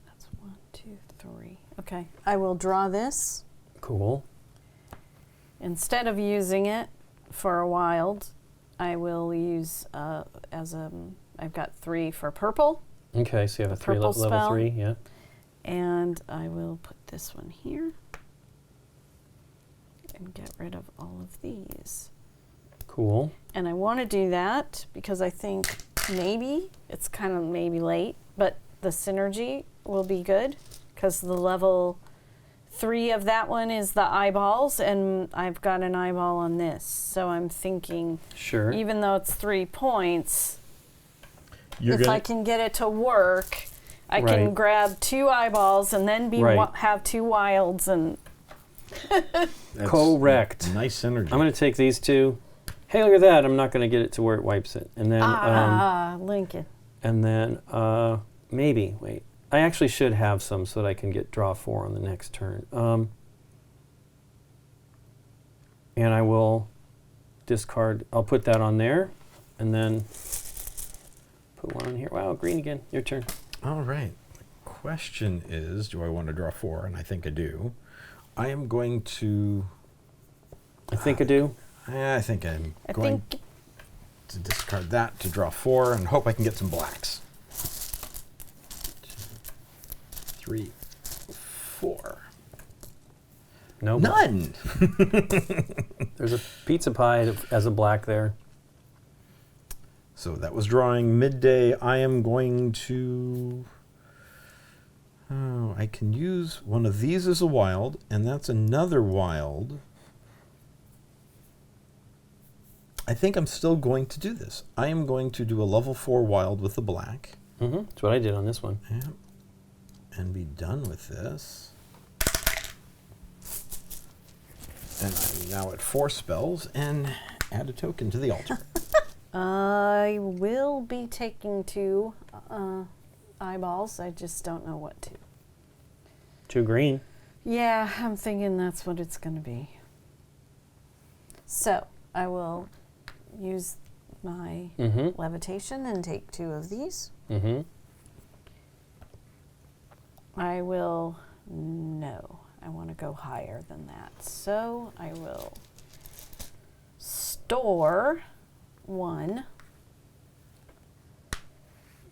Speaker 1: That's 1, 2, 3. Okay. I will draw this.
Speaker 3: Cool.
Speaker 1: Instead of using it for a wild, I will use I've got 3 for purple.
Speaker 3: Okay, so you have a
Speaker 1: Purple
Speaker 3: level
Speaker 1: spell.
Speaker 3: 3, yeah.
Speaker 1: And I will put this one here and get rid of all of these.
Speaker 3: Cool.
Speaker 1: And I want to do that because I think maybe, it's kind of maybe late, but the synergy will be good because the level 3 of that one is the eyeballs, and I've got an eyeball on this. So I'm thinking,
Speaker 3: Sure.
Speaker 1: even though it's 3 points,
Speaker 2: You're
Speaker 1: if
Speaker 2: gonna,
Speaker 1: I can get it to work, I can
Speaker 3: Right.
Speaker 1: grab 2 eyeballs and then
Speaker 3: Right.
Speaker 1: have 2 wilds and
Speaker 2: that's
Speaker 3: Correct.
Speaker 2: Nice synergy.
Speaker 3: I'm going to take these 2. Hey, look at that. I'm not going to get it to where it wipes it. And then,
Speaker 1: Lincoln.
Speaker 3: and then maybe, wait. I actually should have some so that I can get draw 4 on the next turn. And I will discard, I'll put that on there, and then put one on here. Wow, green again. Your turn.
Speaker 2: All right. The question is, do I want to draw 4? And I think I do. I am going to...
Speaker 3: I think I do.
Speaker 2: I think I'm
Speaker 1: I
Speaker 2: going
Speaker 1: think
Speaker 2: to discard that to draw 4 and hope I can get some blacks. 2, 3, 4.
Speaker 3: No.
Speaker 2: None!
Speaker 3: There's a pizza pie as a black there.
Speaker 2: So that was drawing midday. I am going to... Oh, I can use one of these as a wild, and that's another wild. I think I'm still going to do this. I am going to do a level 4 wild with the black.
Speaker 3: That's what I did on this one.
Speaker 2: Yeah. And be done with this. And I'm now at 4 spells and add a token to the altar.
Speaker 1: I will be taking 2 eyeballs. I just don't know what to.
Speaker 3: 2 green.
Speaker 1: Yeah, I'm thinking that's what it's going to be. So I will use my levitation and take 2 of these. I will, no, I want to go higher than that. So I will store 1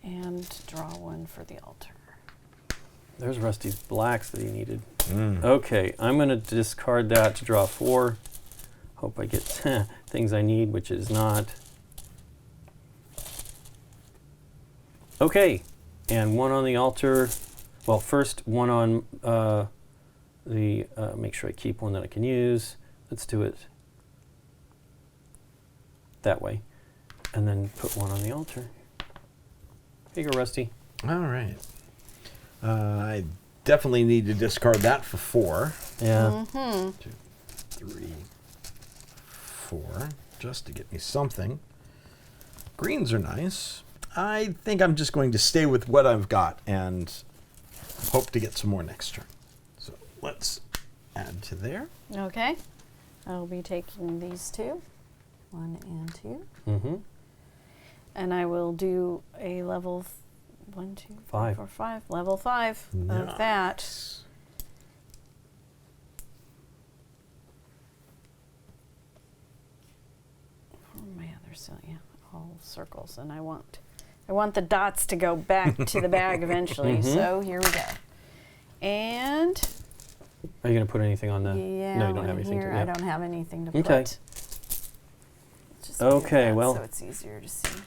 Speaker 1: and draw 1 for the altar.
Speaker 3: There's Rusty's blacks that he needed. Okay, I'm going to discard that to draw 4. Hope I get things I need, which is not. Okay, and 1 on the altar. Well, first 1 on the, make sure I keep one that I can use. Let's do it that way. And then put 1 on the altar. Here you go, Rusty.
Speaker 2: All right. I definitely need to discard that for 4.
Speaker 3: Yeah.
Speaker 2: 2, 3, 4, just to get me something. Greens are nice. I think I'm just going to stay with what I've got and hope to get some more next turn. So let's add to there.
Speaker 1: Okay. I'll be taking these two, 1 and 2.
Speaker 3: Mm-hmm.
Speaker 1: And I will do a level 1, 2, 3,
Speaker 3: 5.
Speaker 1: 4, 5. Level 5 of that. Oh, my other yeah, all circles, and I want the dots to go back to the bag eventually. So here we go. And
Speaker 3: Are you going to put anything on the?
Speaker 1: yeah,
Speaker 3: No, you don't have
Speaker 1: in
Speaker 3: anything.
Speaker 1: here I don't have anything to
Speaker 3: Okay.
Speaker 1: put. Just
Speaker 3: Okay,
Speaker 1: do that
Speaker 3: well-
Speaker 1: so it's easier to see.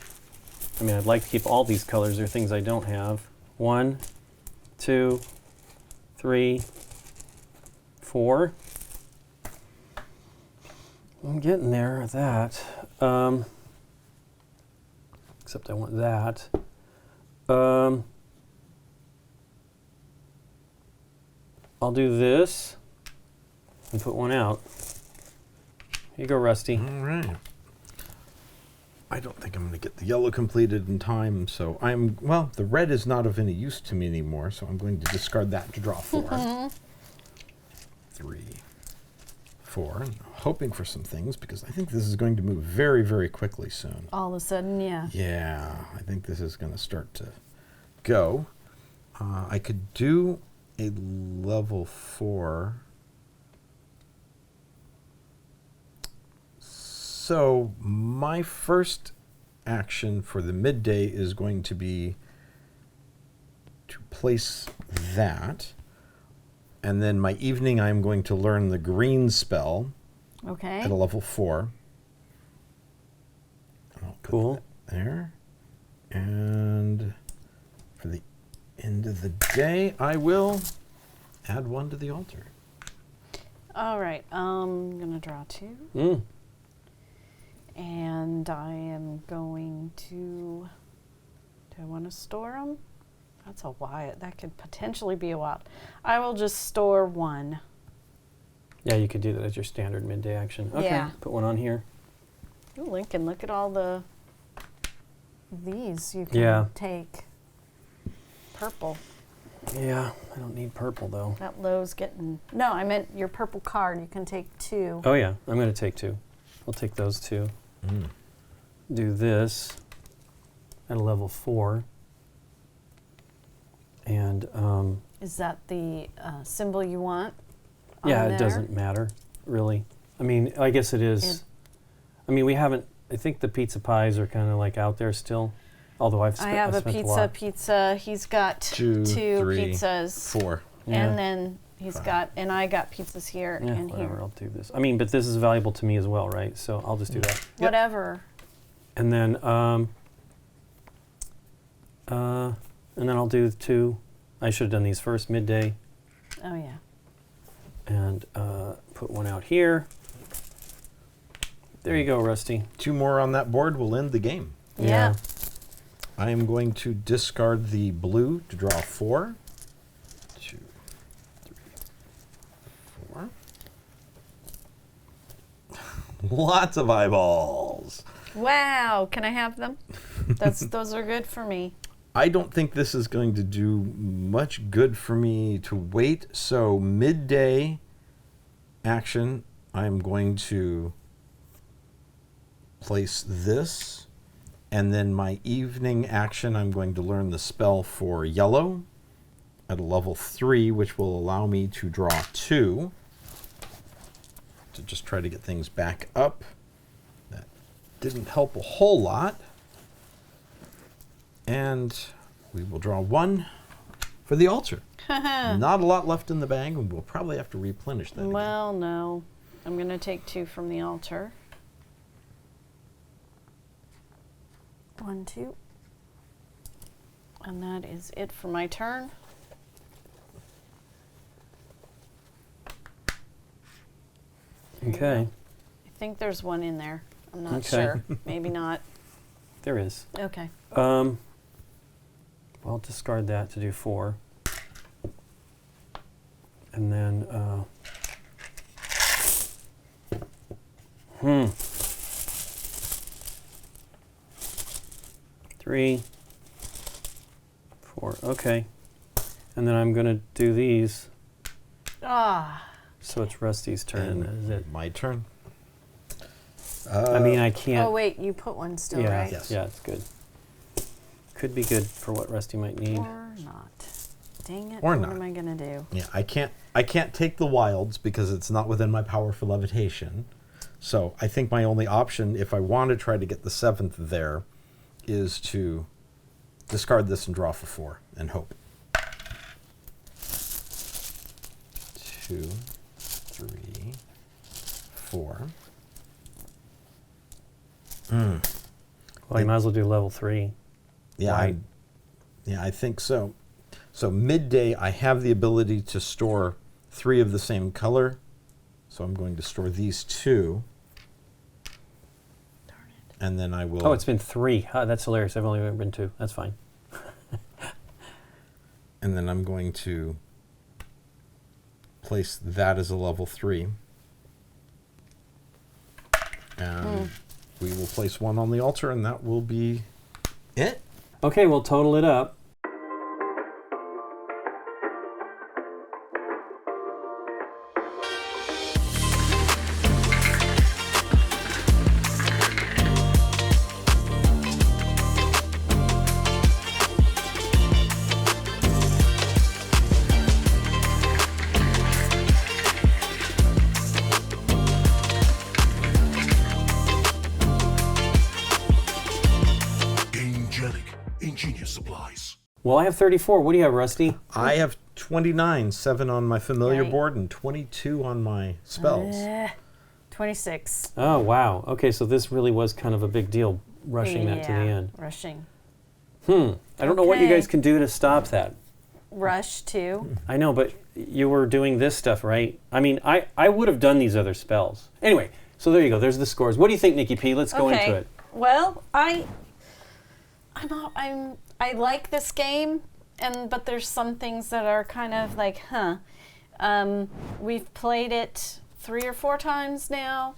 Speaker 3: I mean, I'd like to keep all these colors. They're things I don't have. 1, 2, 3, 4. I'm getting there with that. Except I want that. I'll do this and put one out. Here you go, Rusty.
Speaker 2: All right. I don't think I'm going to get the yellow completed in time, so well, the red is not of any use to me anymore, so I'm going to discard that to draw 4. 3, 4. I'm hoping for some things because I think this is going to move very, very quickly soon.
Speaker 1: All of a sudden, yeah.
Speaker 2: Yeah, I think this is going to start to go. I could do a level 4. So my first action for the midday is going to be to place that. And then my evening I'm going to learn the green spell
Speaker 1: Okay.
Speaker 2: at a level 4. I'll put
Speaker 3: Cool.
Speaker 2: that there. And for the end of the day, I will add 1 to the altar.
Speaker 1: All right. I'm going to draw 2.
Speaker 3: Mm.
Speaker 1: And I am going to. Do I want to store them? That's a wild. That could potentially be a wild. I will just store 1.
Speaker 3: Yeah, you could do that as your standard midday action. Okay,
Speaker 1: Yeah.
Speaker 3: put one on here.
Speaker 1: Ooh, Lincoln, look at all these you can
Speaker 3: Yeah.
Speaker 1: take. Purple.
Speaker 3: Yeah, I don't need purple though.
Speaker 1: That low's getting. No, I meant your purple card. You can take 2.
Speaker 3: Oh yeah, I'm going to take 2. I'll take those 2. Do this at a level 4. And
Speaker 1: Is that the symbol you want?
Speaker 3: yeah,
Speaker 1: on
Speaker 3: it
Speaker 1: there?
Speaker 3: doesn't matter, really. I mean, I guess it is. I mean, we haven't, I think the pizza pies are kind of like out there still. Although
Speaker 1: I have a
Speaker 3: spent
Speaker 1: pizza.
Speaker 3: lot.
Speaker 1: Pizza. He's got
Speaker 2: 2,
Speaker 1: 2
Speaker 2: 3,
Speaker 1: pizzas.
Speaker 2: 4.
Speaker 3: Yeah.
Speaker 1: And then he's
Speaker 2: 5.
Speaker 1: got, and I got pizzas here
Speaker 3: Yeah,
Speaker 1: and
Speaker 3: whatever,
Speaker 1: here.
Speaker 3: I'll do this. I mean, but this is valuable to me as well, right? So I'll just do that.
Speaker 1: Whatever.
Speaker 3: And then I'll do 2. I should have done these first, midday,
Speaker 1: Oh yeah.
Speaker 3: and put one out here. There you go, Rusty.
Speaker 2: 2 more on that board will end the game.
Speaker 1: Yeah.
Speaker 2: I am going to discard the blue to draw 4. 2, 3, 4. Lots of eyeballs.
Speaker 1: Wow. Can I have them? Those are good for me.
Speaker 2: I don't think this is going to do much good for me to wait. So midday action, I'm going to place this. And then my evening action, I'm going to learn the spell for yellow at a level 3, which will allow me to draw 2 to just try to get things back up. That didn't help a whole lot. And we will draw 1 for the altar. Not a lot left in the bag, and we'll probably have to replenish that again.
Speaker 1: Well, no. I'm going to take 2 from the altar. 1, 2. And that is it for my turn.
Speaker 3: Okay,
Speaker 1: I think there's 1 in there. I'm not
Speaker 3: Okay.
Speaker 1: sure. Maybe not.
Speaker 3: there is.
Speaker 1: Okay.
Speaker 3: Well, I'll discard that to do 4. And then, 3, Okay. And then I'm going to do these.
Speaker 1: Ah.
Speaker 3: So it's Rusty's turn. Is it?
Speaker 2: My turn.
Speaker 3: I mean, I can't.
Speaker 1: Oh, wait, you put one still,
Speaker 3: yeah,
Speaker 1: right?
Speaker 2: Yes.
Speaker 3: Yeah, it's good. Could be good for what Rusty might need.
Speaker 1: Or not. Dang it.
Speaker 2: Or
Speaker 1: what
Speaker 2: not.
Speaker 1: am I going to do?
Speaker 2: Yeah, I can't take the wilds because it's not within my power for levitation. So I think my only option, if I want to try to get the 7th there, is to discard this and draw for 4 and hope. 2, 3, 4.
Speaker 3: Well, you might as well do level 3.
Speaker 2: Yeah,
Speaker 3: Right.
Speaker 2: I think so. So midday, I have the ability to store 3 of the same color. So I'm going to store these 2.
Speaker 1: Darn it.
Speaker 2: And then I will...
Speaker 3: Oh, it's been 3. That's hilarious. I've only ever been 2. That's fine.
Speaker 2: And then I'm going to place that as a level 3. And we will place 1 on the altar, and that will be it.
Speaker 3: Okay, we'll total it up.
Speaker 4: Gamegenic. Ingenious supplies.
Speaker 3: Well, I have 34. What do you have, Rusty?
Speaker 2: I have 29, 7 on my familiar
Speaker 1: Right.
Speaker 2: board, and 22 on my spells.
Speaker 1: 26.
Speaker 3: Oh, wow. Okay, so this really was kind of a big deal, rushing that to the end.
Speaker 1: Rushing.
Speaker 3: I don't know what you
Speaker 1: Okay.
Speaker 3: guys can do to stop that.
Speaker 1: Rush 2.
Speaker 3: I know, but you were doing this stuff, right? I mean, I would have done these other spells. Anyway, so there you go. There's the scores. What do you think, Nikki P? Let's go into it.
Speaker 1: Well, I like this game, but there's some things that are kind of like, we've played it 3 or 4 times now.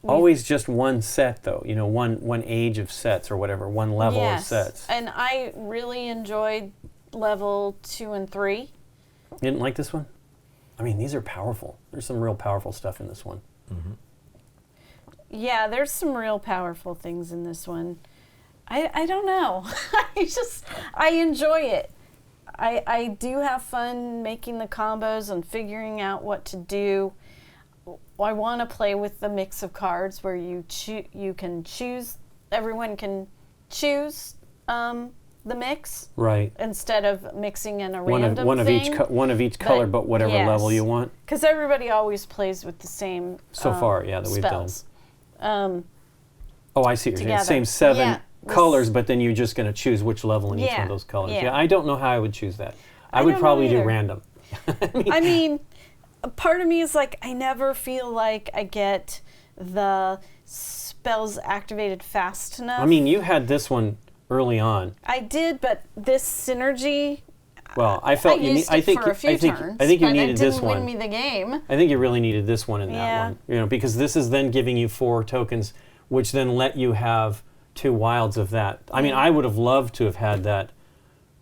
Speaker 3: Always just one set, though. You know, one age of sets or whatever, one level of sets.
Speaker 1: And I really enjoyed level 2 and 3.
Speaker 3: You didn't like this one? I mean, these are powerful. There's some real powerful stuff in this one.
Speaker 1: Yeah, there's some real powerful things in this one. I don't know. I enjoy it. I do have fun making the combos and figuring out what to do. I want to play with the mix of cards where you can choose. Everyone can choose the mix,
Speaker 3: Right.
Speaker 1: instead of mixing in a
Speaker 3: One
Speaker 1: random
Speaker 3: of
Speaker 1: thing.
Speaker 3: each color, but whatever
Speaker 1: yes.
Speaker 3: level you want.
Speaker 1: Because everybody always plays with the same
Speaker 3: So far, yeah, that we've done.
Speaker 1: spells.
Speaker 3: Oh, I see what you're saying.
Speaker 1: Together.
Speaker 3: Same 7
Speaker 1: Yeah,
Speaker 3: colors, but then you're just going to choose which level in each one
Speaker 1: Yeah,
Speaker 3: of those colors.
Speaker 1: yeah.
Speaker 3: Yeah, I don't know how I would choose that. I
Speaker 1: I
Speaker 3: would
Speaker 1: don't know
Speaker 3: probably do
Speaker 1: either.
Speaker 3: random.
Speaker 1: I mean, a part of me is like, I never feel like I get the spells activated fast enough.
Speaker 3: I mean, you had this one early on.
Speaker 1: I did, but this synergy.
Speaker 3: Well, I felt you need.
Speaker 1: used
Speaker 3: I
Speaker 1: it
Speaker 3: think
Speaker 1: for a few turns,
Speaker 3: I think you
Speaker 1: but
Speaker 3: needed
Speaker 1: it
Speaker 3: this
Speaker 1: didn't
Speaker 3: one.
Speaker 1: win me the game.
Speaker 3: I think you really needed this one and that
Speaker 1: Yeah.
Speaker 3: one. You know, because this is then giving you 4 tokens, which then let you have 2 wilds of that. I mean, I would have loved to have had that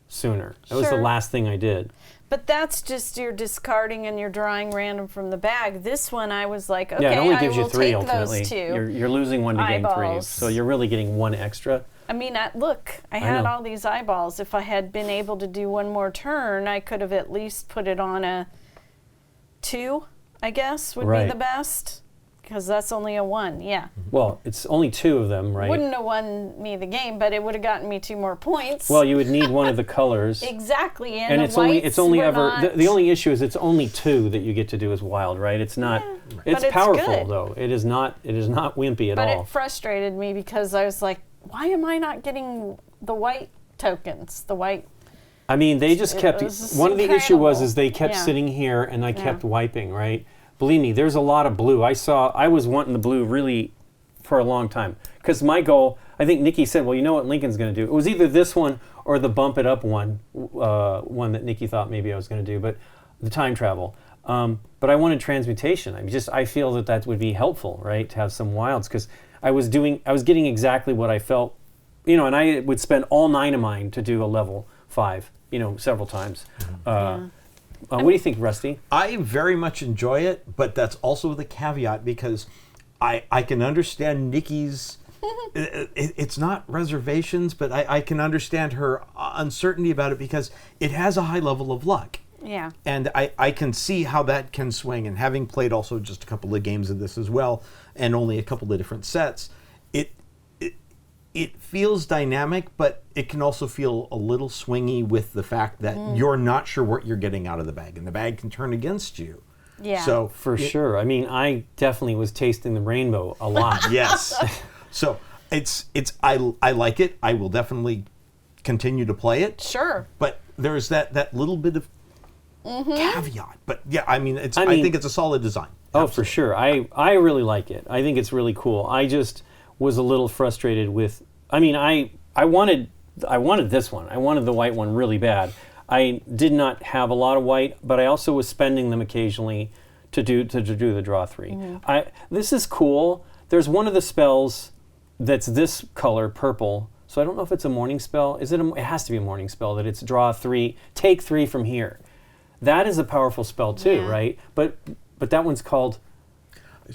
Speaker 3: sooner. That was the
Speaker 1: Sure.
Speaker 3: last thing I did.
Speaker 1: But that's just you're discarding and you're drawing random from the bag. This one, I was like, okay,
Speaker 3: Yeah, it only
Speaker 1: I
Speaker 3: gives you
Speaker 1: will
Speaker 3: 3
Speaker 1: take
Speaker 3: ultimately.
Speaker 1: those 2.
Speaker 3: You're losing 1 to game 3,
Speaker 1: eyeballs.
Speaker 3: so you're really getting 1 extra.
Speaker 1: I mean, look, I had
Speaker 3: know.
Speaker 1: all these eyeballs. If I had been able to do one more turn, I could have at least put it on a 2, I guess, would
Speaker 3: Right.
Speaker 1: be the best. Because that's only a 1, yeah.
Speaker 3: Well, it's only 2 of them, right?
Speaker 1: Wouldn't have won me the game, but it would have gotten me 2 more points.
Speaker 3: Well, you would need one of the colors.
Speaker 1: exactly, and
Speaker 3: And
Speaker 1: the
Speaker 3: it's only
Speaker 1: whites were
Speaker 3: ever
Speaker 1: not,
Speaker 3: the only issue is it's only 2 that you get to do as wild, right? It's not
Speaker 1: Yeah,
Speaker 3: it's
Speaker 1: but it's
Speaker 3: powerful
Speaker 1: good.
Speaker 3: though. It is not wimpy at
Speaker 1: But
Speaker 3: all.
Speaker 1: it frustrated me because I was like, why am I not getting the white tokens? The white.
Speaker 3: I mean, they just
Speaker 1: It
Speaker 3: kept
Speaker 1: was
Speaker 3: one of the issue was
Speaker 1: incredible.
Speaker 3: is they kept
Speaker 1: Yeah.
Speaker 3: sitting here and I
Speaker 1: Yeah.
Speaker 3: kept wiping, right? Believe me, there's a lot of blue. I was wanting the blue really for a long time because my goal, I think Nikki said, well, you know what Lincoln's going to do? It was either this one or the bump it up one that Nikki thought maybe I was going to do, but the time travel. But I wanted transmutation. I feel that would be helpful, right? To have some wilds because I was getting exactly what I felt and I would spend all 9 of mine to do a level 5, several times. What do you think, Rusty?
Speaker 2: I very much enjoy it, but that's also the caveat because I can understand Nikki's. It's not reservations, but I can understand her uncertainty about it because it has a high level of luck.
Speaker 1: Yeah.
Speaker 2: And I can see how that can swing. And having played also just a couple of games of this as well, and only a couple of different sets, it feels dynamic, but it can also feel a little swingy with the fact that you're not sure what you're getting out of the bag, and the bag can turn against you.
Speaker 1: Yeah.
Speaker 2: So
Speaker 3: For sure. I mean, I definitely was tasting the rainbow a lot.
Speaker 2: yes. So I like it. I will definitely continue to play it.
Speaker 1: Sure.
Speaker 2: But there's that little bit of caveat. But yeah, I think it's a solid design.
Speaker 3: Oh, for sure. I really like it. I think it's really cool. I just was a little frustrated with. I mean, I wanted this one. I wanted the white one really bad. I did not have a lot of white, but I also was spending them occasionally to do the draw 3. This is cool. There's one of the spells that's this color, purple. So I don't know if it's a morning spell. It has to be a morning spell. That it's draw 3, take 3 from here. That is a powerful spell too, right? But that one's called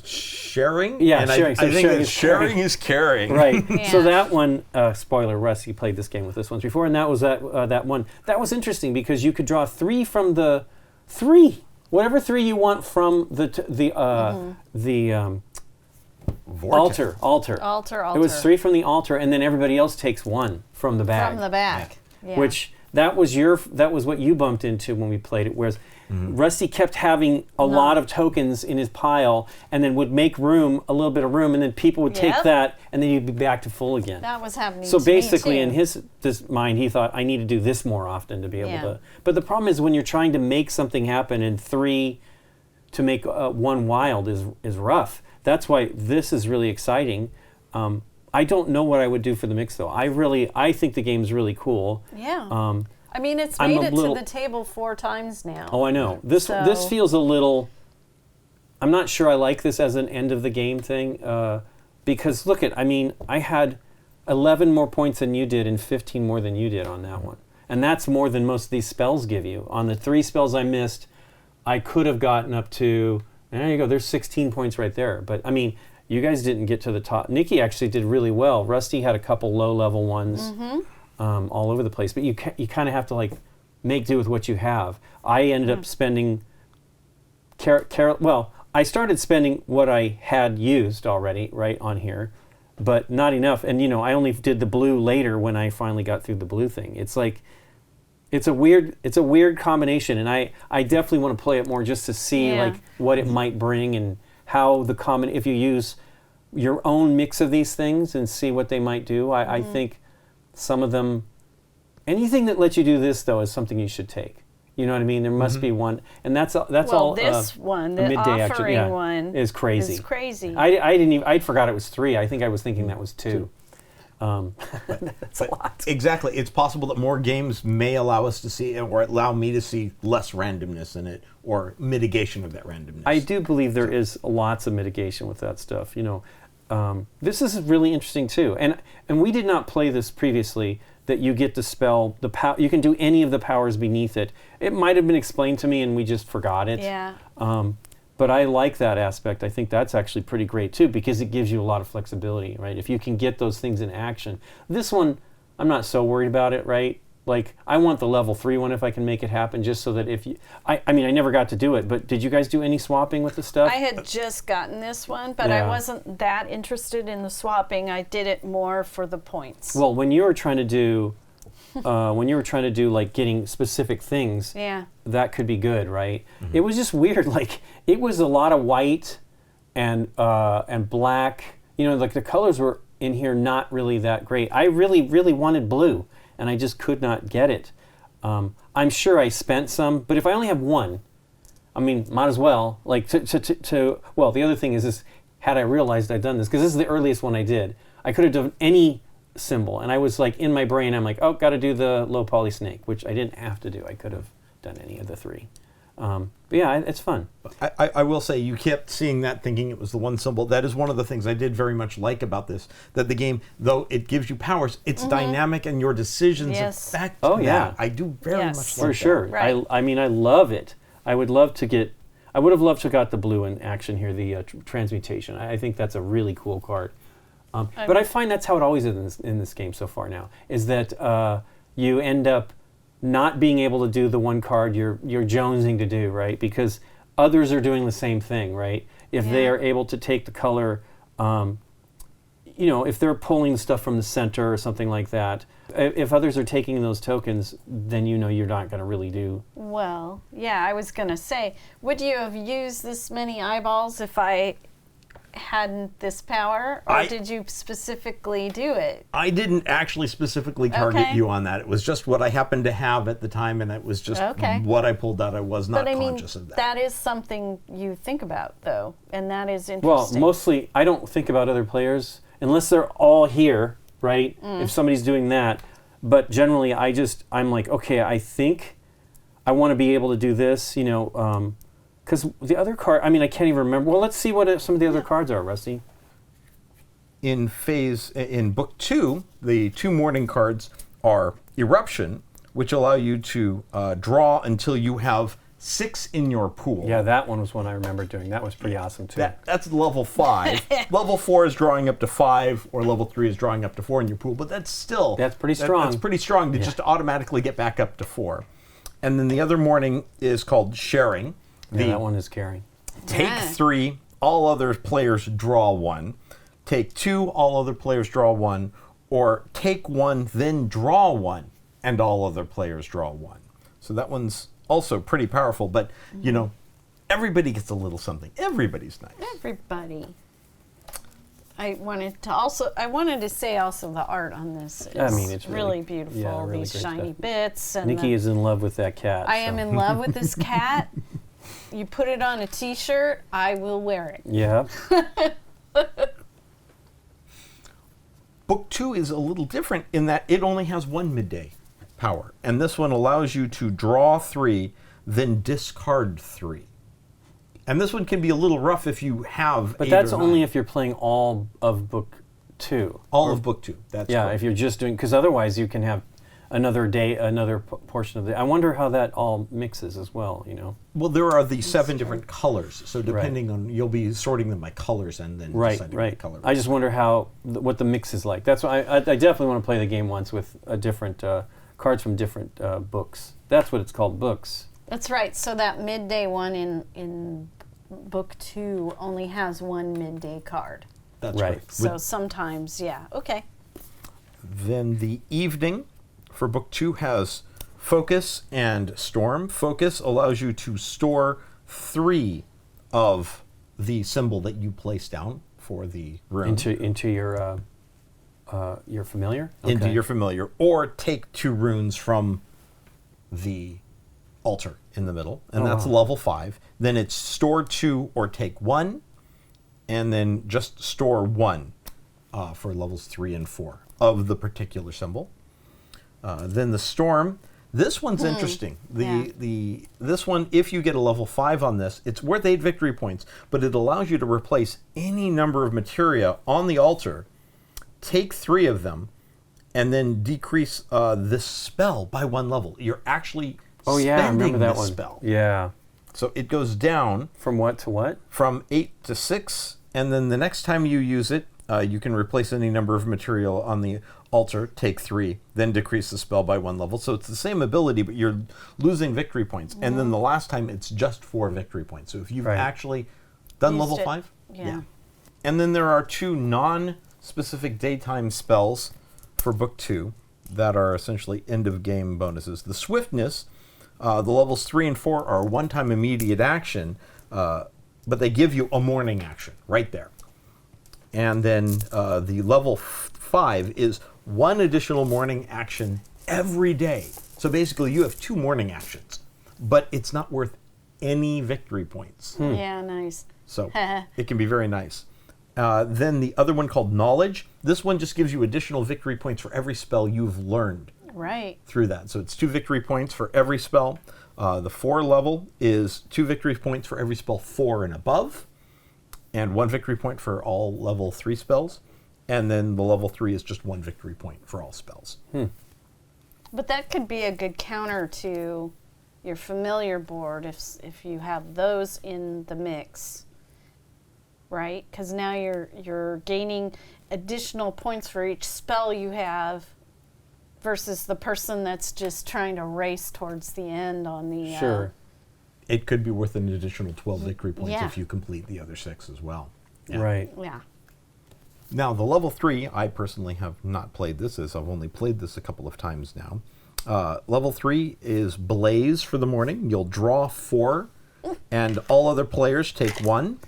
Speaker 2: sharing.
Speaker 3: Yeah,
Speaker 2: and
Speaker 3: sharing. So
Speaker 2: I think
Speaker 3: sharing
Speaker 2: that
Speaker 3: is
Speaker 2: sharing is caring.
Speaker 3: Right.
Speaker 1: Yeah.
Speaker 3: So that one, spoiler, Rusty played this game with us once before, and that was that one. That was interesting because you could draw 3 from the 3, whatever 3 you want from the
Speaker 2: Vortex.
Speaker 3: altar. It was 3 from the altar, and then everybody else takes 1 from the bag.
Speaker 1: From the back. Yeah.
Speaker 3: Which that was what you bumped into when we played it, whereas Rusty kept having a lot of tokens in his pile and then would make room, a little bit of room, and then people would take
Speaker 1: Yep.
Speaker 3: that and then you'd be back to full again.
Speaker 1: That was happening
Speaker 3: So
Speaker 1: to
Speaker 3: basically
Speaker 1: me
Speaker 3: in
Speaker 1: too.
Speaker 3: his mind he thought, I need to do this more often to be able
Speaker 1: Yeah.
Speaker 3: to. But the problem is when you're trying to make something happen and 3 to make 1 wild is rough. That's why this is really exciting. I don't know what I would do for the mix though. I think the game's really cool.
Speaker 1: Yeah. I mean, it's
Speaker 3: I'm
Speaker 1: made
Speaker 3: a
Speaker 1: it
Speaker 3: little-
Speaker 1: to the table 4 times now.
Speaker 3: Oh, I know. This
Speaker 1: So-
Speaker 3: feels a little. I'm not sure I like this as an end of the game thing, because look at. I mean, I had 11 more points than you did and 15 more than you did on that one, and that's more than most of these spells give you. On the 3 spells I missed, I could have gotten up to. There you go. There's 16 points right there. But I mean, you guys didn't get to the top. Nikki actually did really well. Rusty had a couple low-level ones. All over the place, but you kind of have to like make do with what you have. I ended up spending I started spending what I had used already right on here, but not enough. And I only did the blue later when I finally got through the blue thing. It's like it's a weird combination, and I definitely want to play it more just to see like what it might bring and how if you use your own mix of these things and see what they might do. I think some of them, anything that lets you do this though is something you should take. You know what I mean? There must be one, and that's all.
Speaker 1: This one,
Speaker 3: a
Speaker 1: the
Speaker 3: midday
Speaker 1: offering one,
Speaker 3: is crazy.
Speaker 1: Is crazy.
Speaker 3: I forgot it was 3. I think I was thinking that was 2. That's a lot.
Speaker 2: Exactly. It's possible that more games may allow us to see, or allow me to see less randomness in it, or mitigation of that randomness.
Speaker 3: I do believe there is lots of mitigation with that stuff. This is really interesting too, and we did not play this previously. That you get to spell the power. You can do any of the powers beneath it. It might have been explained to me, and we just forgot it.
Speaker 1: Yeah.
Speaker 3: But I like that aspect. I think that's actually pretty great too, because it gives you a lot of flexibility, right? If you can get those things in action. This one, I'm not so worried about it, right? Like, I want the level 3 one if I can make it happen, just so that if you... I mean, I never got to do it, but did you guys do any swapping with the stuff?
Speaker 1: I had just gotten this one, but I
Speaker 3: Yeah.
Speaker 1: wasn't that interested in the swapping. I did it more for the points.
Speaker 3: Well, when you were trying to do... like getting specific things,
Speaker 1: Yeah.
Speaker 3: that could be good, right? It was just weird. Like, it was a lot of white and black. Like the colors were in here not really that great. I really, really wanted blue, and I just could not get it. I'm sure I spent some, but if I only have 1, I mean, might as well. Like well, the other thing is had I realized I'd done this, because this is the earliest one I did, I could have done any symbol, and I was like in my brain, I'm like, oh, got to do the low poly snake, which I didn't have to do. I could have done any of the 3. But yeah, it's fun.
Speaker 2: I will say, you kept seeing that thinking it was the one symbol. That is one of the things I did very much like about this, that the game, though it gives you powers, it's dynamic and your decisions affect that. I do very much like
Speaker 3: For
Speaker 2: that.
Speaker 3: sure.
Speaker 1: Right.
Speaker 3: I mean, I love it. I would have loved to got the blue in action here, the transmutation. I think that's a really cool card. But I find that's how it always is in this game so far now, is that you end up not being able to do the one card you're jonesing to do, right? Because others are doing the same thing, right? If they are able to take the color, if they're pulling stuff from the center or something like that, if others are taking those tokens, then you're not going to really do.
Speaker 1: Well, yeah, I was going to say, would you have used this many eyeballs if I hadn't this power, or did you specifically do it?
Speaker 2: I didn't actually specifically target you on that. It was just what I happened to have at the time, and it was just what I pulled out. I was not conscious of that.
Speaker 1: That is something you think about, though, and that is
Speaker 3: Well,
Speaker 1: interesting.
Speaker 3: mostly I don't think about other players unless they're all here, right? If somebody's doing that. But generally, I'm like, okay, I think I want to be able to do this, because the other card, I can't even remember. Well, let's see what some of the other cards are, Rusty.
Speaker 2: In book 2, the 2 morning cards are Eruption, which allow you to draw until you have 6 in your pool.
Speaker 3: Yeah, that one was one I remember doing. That was pretty awesome, too.
Speaker 2: That's level 5. Level 4 is drawing up to 5, or level 3 is drawing up to 4 in your pool, but that's
Speaker 3: pretty strong.
Speaker 2: That's pretty strong to just automatically get back up to 4. And then the other morning is called Sharing.
Speaker 3: That one is carrying.
Speaker 2: Take 3, all other players draw 1. Take 2, all other players draw 1. Or take 1, then draw 1, and all other players draw 1. So that one's also pretty powerful, but everybody gets a little something. Everybody's nice.
Speaker 1: Everybody. I wanted to say also the art on this is
Speaker 3: it's
Speaker 1: really beautiful.
Speaker 3: yeah, really
Speaker 1: These
Speaker 3: great
Speaker 1: shiny
Speaker 3: stuff.
Speaker 1: bits. And
Speaker 3: Nikki is in love with that cat.
Speaker 1: I am in love with this cat. You put it on a t-shirt, I will wear it.
Speaker 3: Yeah.
Speaker 2: Book 2 is a little different in that it only has 1 midday power. And this one allows you to draw 3, then discard 3. And this one can be a little rough if you have
Speaker 3: But
Speaker 2: 8
Speaker 3: that's
Speaker 2: or 9.
Speaker 3: only if you're playing all of book 2.
Speaker 2: All of book 2. That's correct.
Speaker 3: If you're just doing, because otherwise you can have another day, another portion of the. I wonder how that all mixes as well.
Speaker 2: Well, there are the 7 different colors, so depending on, you'll be sorting them by colors and then deciding what color.
Speaker 3: I just wonder what the mix is like. That's why I definitely want to play the game once with a different cards from different books. That's what it's called, books.
Speaker 1: That's right. So that midday one in book 2 only has 1 midday card.
Speaker 2: That's
Speaker 3: Right.
Speaker 2: right.
Speaker 1: So sometimes, okay.
Speaker 2: Then the evening for book 2 has Focus and Storm. Focus allows you to store 3 of the symbol that you place down for the rune.
Speaker 3: Into your familiar?
Speaker 2: Into
Speaker 3: Okay.
Speaker 2: your familiar. Or take 2 runes from the altar in the middle. And that's level 5. Then it's store 2 or take 1. And then just store 1 for levels 3 and 4 of the particular symbol. Then the Storm. This one's interesting. This one, if you get a level 5 on this, it's worth 8 victory points, but it allows you to replace any number of materia on the altar, take 3 of them, and then decrease this spell by 1 level. You're actually
Speaker 3: I remember
Speaker 2: spending
Speaker 3: that
Speaker 2: this
Speaker 3: one.
Speaker 2: spell.
Speaker 3: Yeah.
Speaker 2: So it goes down
Speaker 3: From what to what?
Speaker 2: from 8 to 6, and then the next time you use it, you can replace any number of material on the altar, take 3, then decrease the spell by 1 level. So it's the same ability, but you're losing victory points. And then the last time, it's just 4 victory points. So if you've actually done
Speaker 1: Used
Speaker 2: level
Speaker 1: it.
Speaker 2: 5,
Speaker 1: Yeah.
Speaker 2: And then there are 2 non-specific daytime spells for book 2 that are essentially end-of-game bonuses. The Swiftness, the levels 3 and 4 are a one-time immediate action, but they give you a morning action right there. And then the level 5 is 1 additional morning action every day. So basically you have 2 morning actions, but it's not worth any victory points.
Speaker 1: Yeah, nice.
Speaker 2: So it can be very nice. Then the other one called Knowledge. This one just gives you additional victory points for every spell you've learned
Speaker 1: Right.
Speaker 2: through that. So it's 2 victory points for every spell. The 4 level is 2 victory points for every spell 4 and above, and 1 victory point for all level 3 spells. And then the level 3 is just 1 victory point for all spells.
Speaker 1: But that could be a good counter to your familiar board if you have those in the mix, right? Because now you're gaining additional points for each spell you have versus the person that's just trying to race towards the end on the...
Speaker 3: Sure.
Speaker 2: It could be worth an additional 12 victory points
Speaker 1: Yeah.
Speaker 2: if you complete the other 6 as well.
Speaker 3: Right.
Speaker 1: Yeah.
Speaker 2: Now, the level 3, I personally have not played this, as I've only played this a couple of times now. Level 3 is Blaze for the morning. You'll draw 4, and all other players take 1.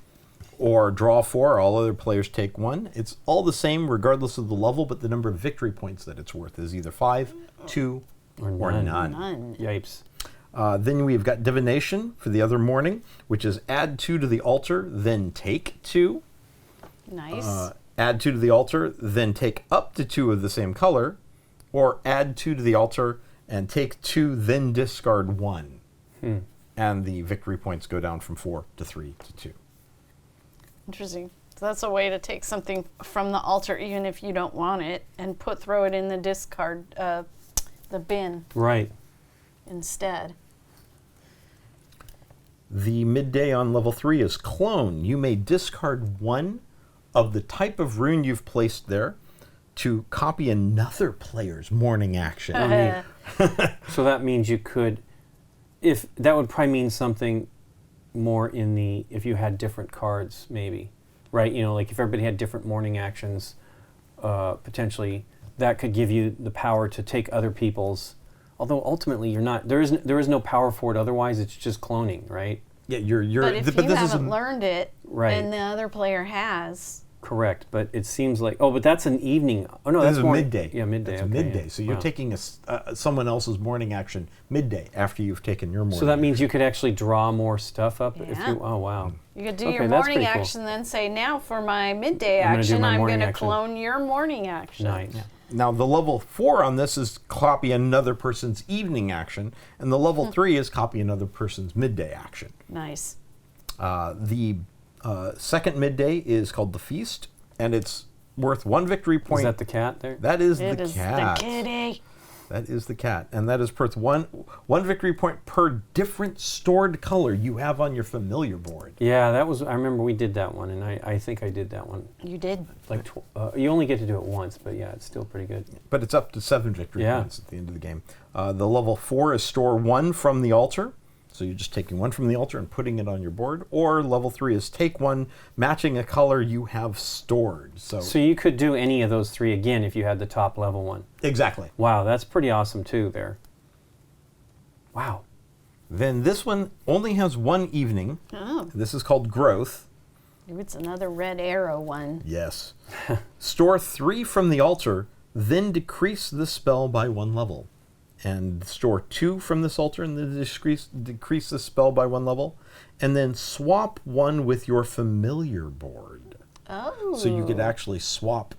Speaker 2: Or draw 4, all other players take 1. It's all the same regardless of the level, but the number of victory points that it's worth is either 5, 2, or none.
Speaker 1: None.
Speaker 3: Yipes.
Speaker 2: Then we've got Divination for the other morning, which is add 2 to the altar, then take 2.
Speaker 1: Nice.
Speaker 2: Add 2 to the altar, then take up to 2 of the same color, or add 2 to the altar and take 2, then discard 1. And the victory points go down from 4 to 3 to 2.
Speaker 1: Interesting. So that's a way to take something from the altar, even if you don't want it, and throw it in the discard, the bin
Speaker 3: Right.
Speaker 1: instead.
Speaker 2: The midday on level 3 is Clone. You may discard 1 of the type of rune you've placed there to copy another player's morning action.
Speaker 3: So that means you could, if that would probably mean something more in the, if you had different cards maybe, right? You know, like if everybody had different morning actions, potentially that could give you the power to take other people's, although ultimately you're not, there is no power for it otherwise, it's just cloning, right?
Speaker 2: Yeah, you're.
Speaker 1: But if you
Speaker 2: this
Speaker 1: haven't learned it,
Speaker 3: Right.
Speaker 1: and the other player has,
Speaker 3: Correct, but it seems like, but that's an evening. Oh no,
Speaker 2: This
Speaker 3: that's
Speaker 2: is a
Speaker 3: more,
Speaker 2: midday.
Speaker 3: Yeah, midday.
Speaker 2: It's
Speaker 3: okay,
Speaker 2: midday.
Speaker 3: yeah.
Speaker 2: So you're
Speaker 3: Wow.
Speaker 2: taking someone else's morning action midday after you've taken your morning.
Speaker 3: So that means you could actually draw more stuff up if
Speaker 1: Yeah.
Speaker 3: you. Oh wow.
Speaker 1: you could do
Speaker 3: Okay,
Speaker 1: your
Speaker 3: that's
Speaker 1: morning
Speaker 3: pretty cool.
Speaker 1: action, then say, now for my midday
Speaker 3: I'm gonna do
Speaker 1: action,
Speaker 3: my
Speaker 1: I'm
Speaker 3: morning
Speaker 1: going to
Speaker 3: action.
Speaker 1: clone your morning action.
Speaker 3: Nice.
Speaker 2: Now the level 4 on this is copy another person's evening action, and the level 3 is copy another person's midday action.
Speaker 1: Nice.
Speaker 2: The second midday is called the Feast, and it's worth 1 victory point.
Speaker 3: Is that the cat there?
Speaker 2: That is
Speaker 1: It
Speaker 2: the
Speaker 1: is
Speaker 2: cat.
Speaker 1: the kitty.
Speaker 2: That is the cat, and that is worth one victory point per different stored color you have on your familiar board.
Speaker 3: Yeah, that was. I remember we did that one, and I think I did that one.
Speaker 1: You did.
Speaker 3: Like you only get to do it once, but yeah, it's still pretty good.
Speaker 2: But it's up to 7 victory
Speaker 3: Yeah.
Speaker 2: points at the end of the game. The level 4 is store 1 from the altar. So you're just taking 1 from the altar and putting it on your board. Or level 3 is take 1, matching a color you have stored.
Speaker 3: So you could do any of those 3 again if you had the top level one.
Speaker 2: Exactly.
Speaker 3: Wow, that's pretty awesome too there. Wow.
Speaker 2: Then this one only has 1 evening.
Speaker 1: Oh,
Speaker 2: This is called Growth.
Speaker 1: maybe it's another red arrow one.
Speaker 2: Yes. Store 3 from the altar, then decrease the spell by 1 level. And store 2 from this altar and then decrease the spell by 1 level. And then swap 1 with your familiar board.
Speaker 1: Oh.
Speaker 2: So you could actually swap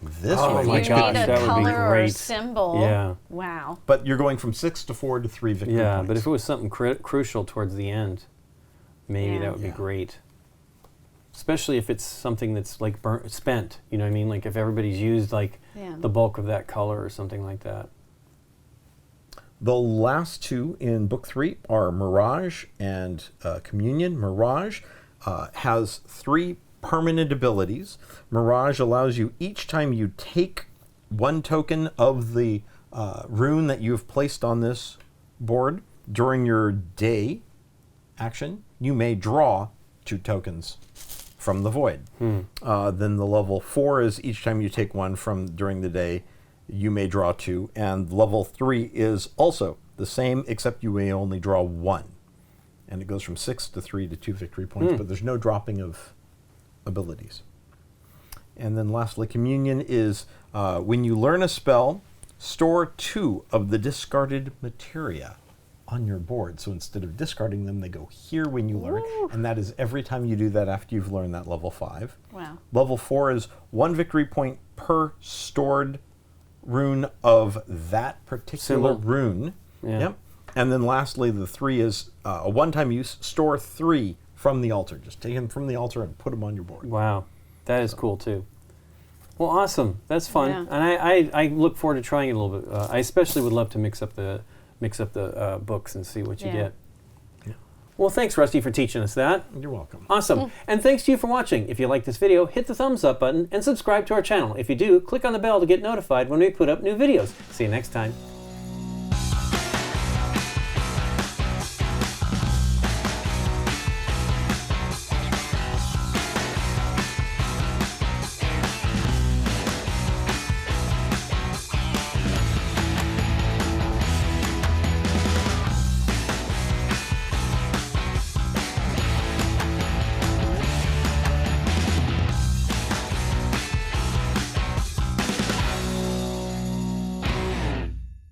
Speaker 2: this
Speaker 3: Oh
Speaker 2: one.
Speaker 3: my
Speaker 1: you
Speaker 3: gosh,
Speaker 1: need a
Speaker 3: that would be
Speaker 1: color or a
Speaker 3: great.
Speaker 1: symbol.
Speaker 3: Yeah.
Speaker 1: Wow.
Speaker 2: But you're going from 6 to 4 to 3 victory
Speaker 3: Yeah,
Speaker 2: points.
Speaker 3: but if it was something crucial towards the end, maybe
Speaker 1: Yeah.
Speaker 3: that would be
Speaker 2: Yeah.
Speaker 3: great. Especially if it's something that's like spent. You know what I mean? Like if everybody's used like
Speaker 1: Yeah.
Speaker 3: the bulk of that color or something like that.
Speaker 2: The last 2 in Book 3 are Mirage and Communion. Mirage has 3 permanent abilities. Mirage allows you, each time you take 1 token of the rune that you've placed on this board during your day action, you may draw 2 tokens from the void. Then the level 4 is each time you take 1 from during the day, you may draw 2, and level 3 is also the same, except you may only draw 1. And it goes from 6 to 3 to 2 victory points, but there's no dropping of abilities. And then lastly, Communion is when you learn a spell, store 2 of the discarded materia on your board. So instead of discarding them, they go here when you learn, and that is every time you do that after you've learned that level 5.
Speaker 1: Wow.
Speaker 2: Level 4 is 1 victory point per stored rune of that particular
Speaker 3: Symbol.
Speaker 2: rune.
Speaker 3: Yeah.
Speaker 2: Yep. And then lastly, the 3 is a one-time use. Store 3 from the altar. Just take them from the altar and put them on your board.
Speaker 3: Wow, that is cool too. Well, awesome. That's fun,
Speaker 1: Yeah.
Speaker 3: and I look forward to trying it a little bit. I especially would love to mix up the books and see what you
Speaker 1: Yeah.
Speaker 3: get. Well, thanks, Rusty, for teaching us that.
Speaker 2: You're welcome.
Speaker 3: Awesome. And thanks to you for watching. If you like this video, hit the thumbs up button and subscribe to our channel. If you do, click on the bell to get notified when we put up new videos. See you next time.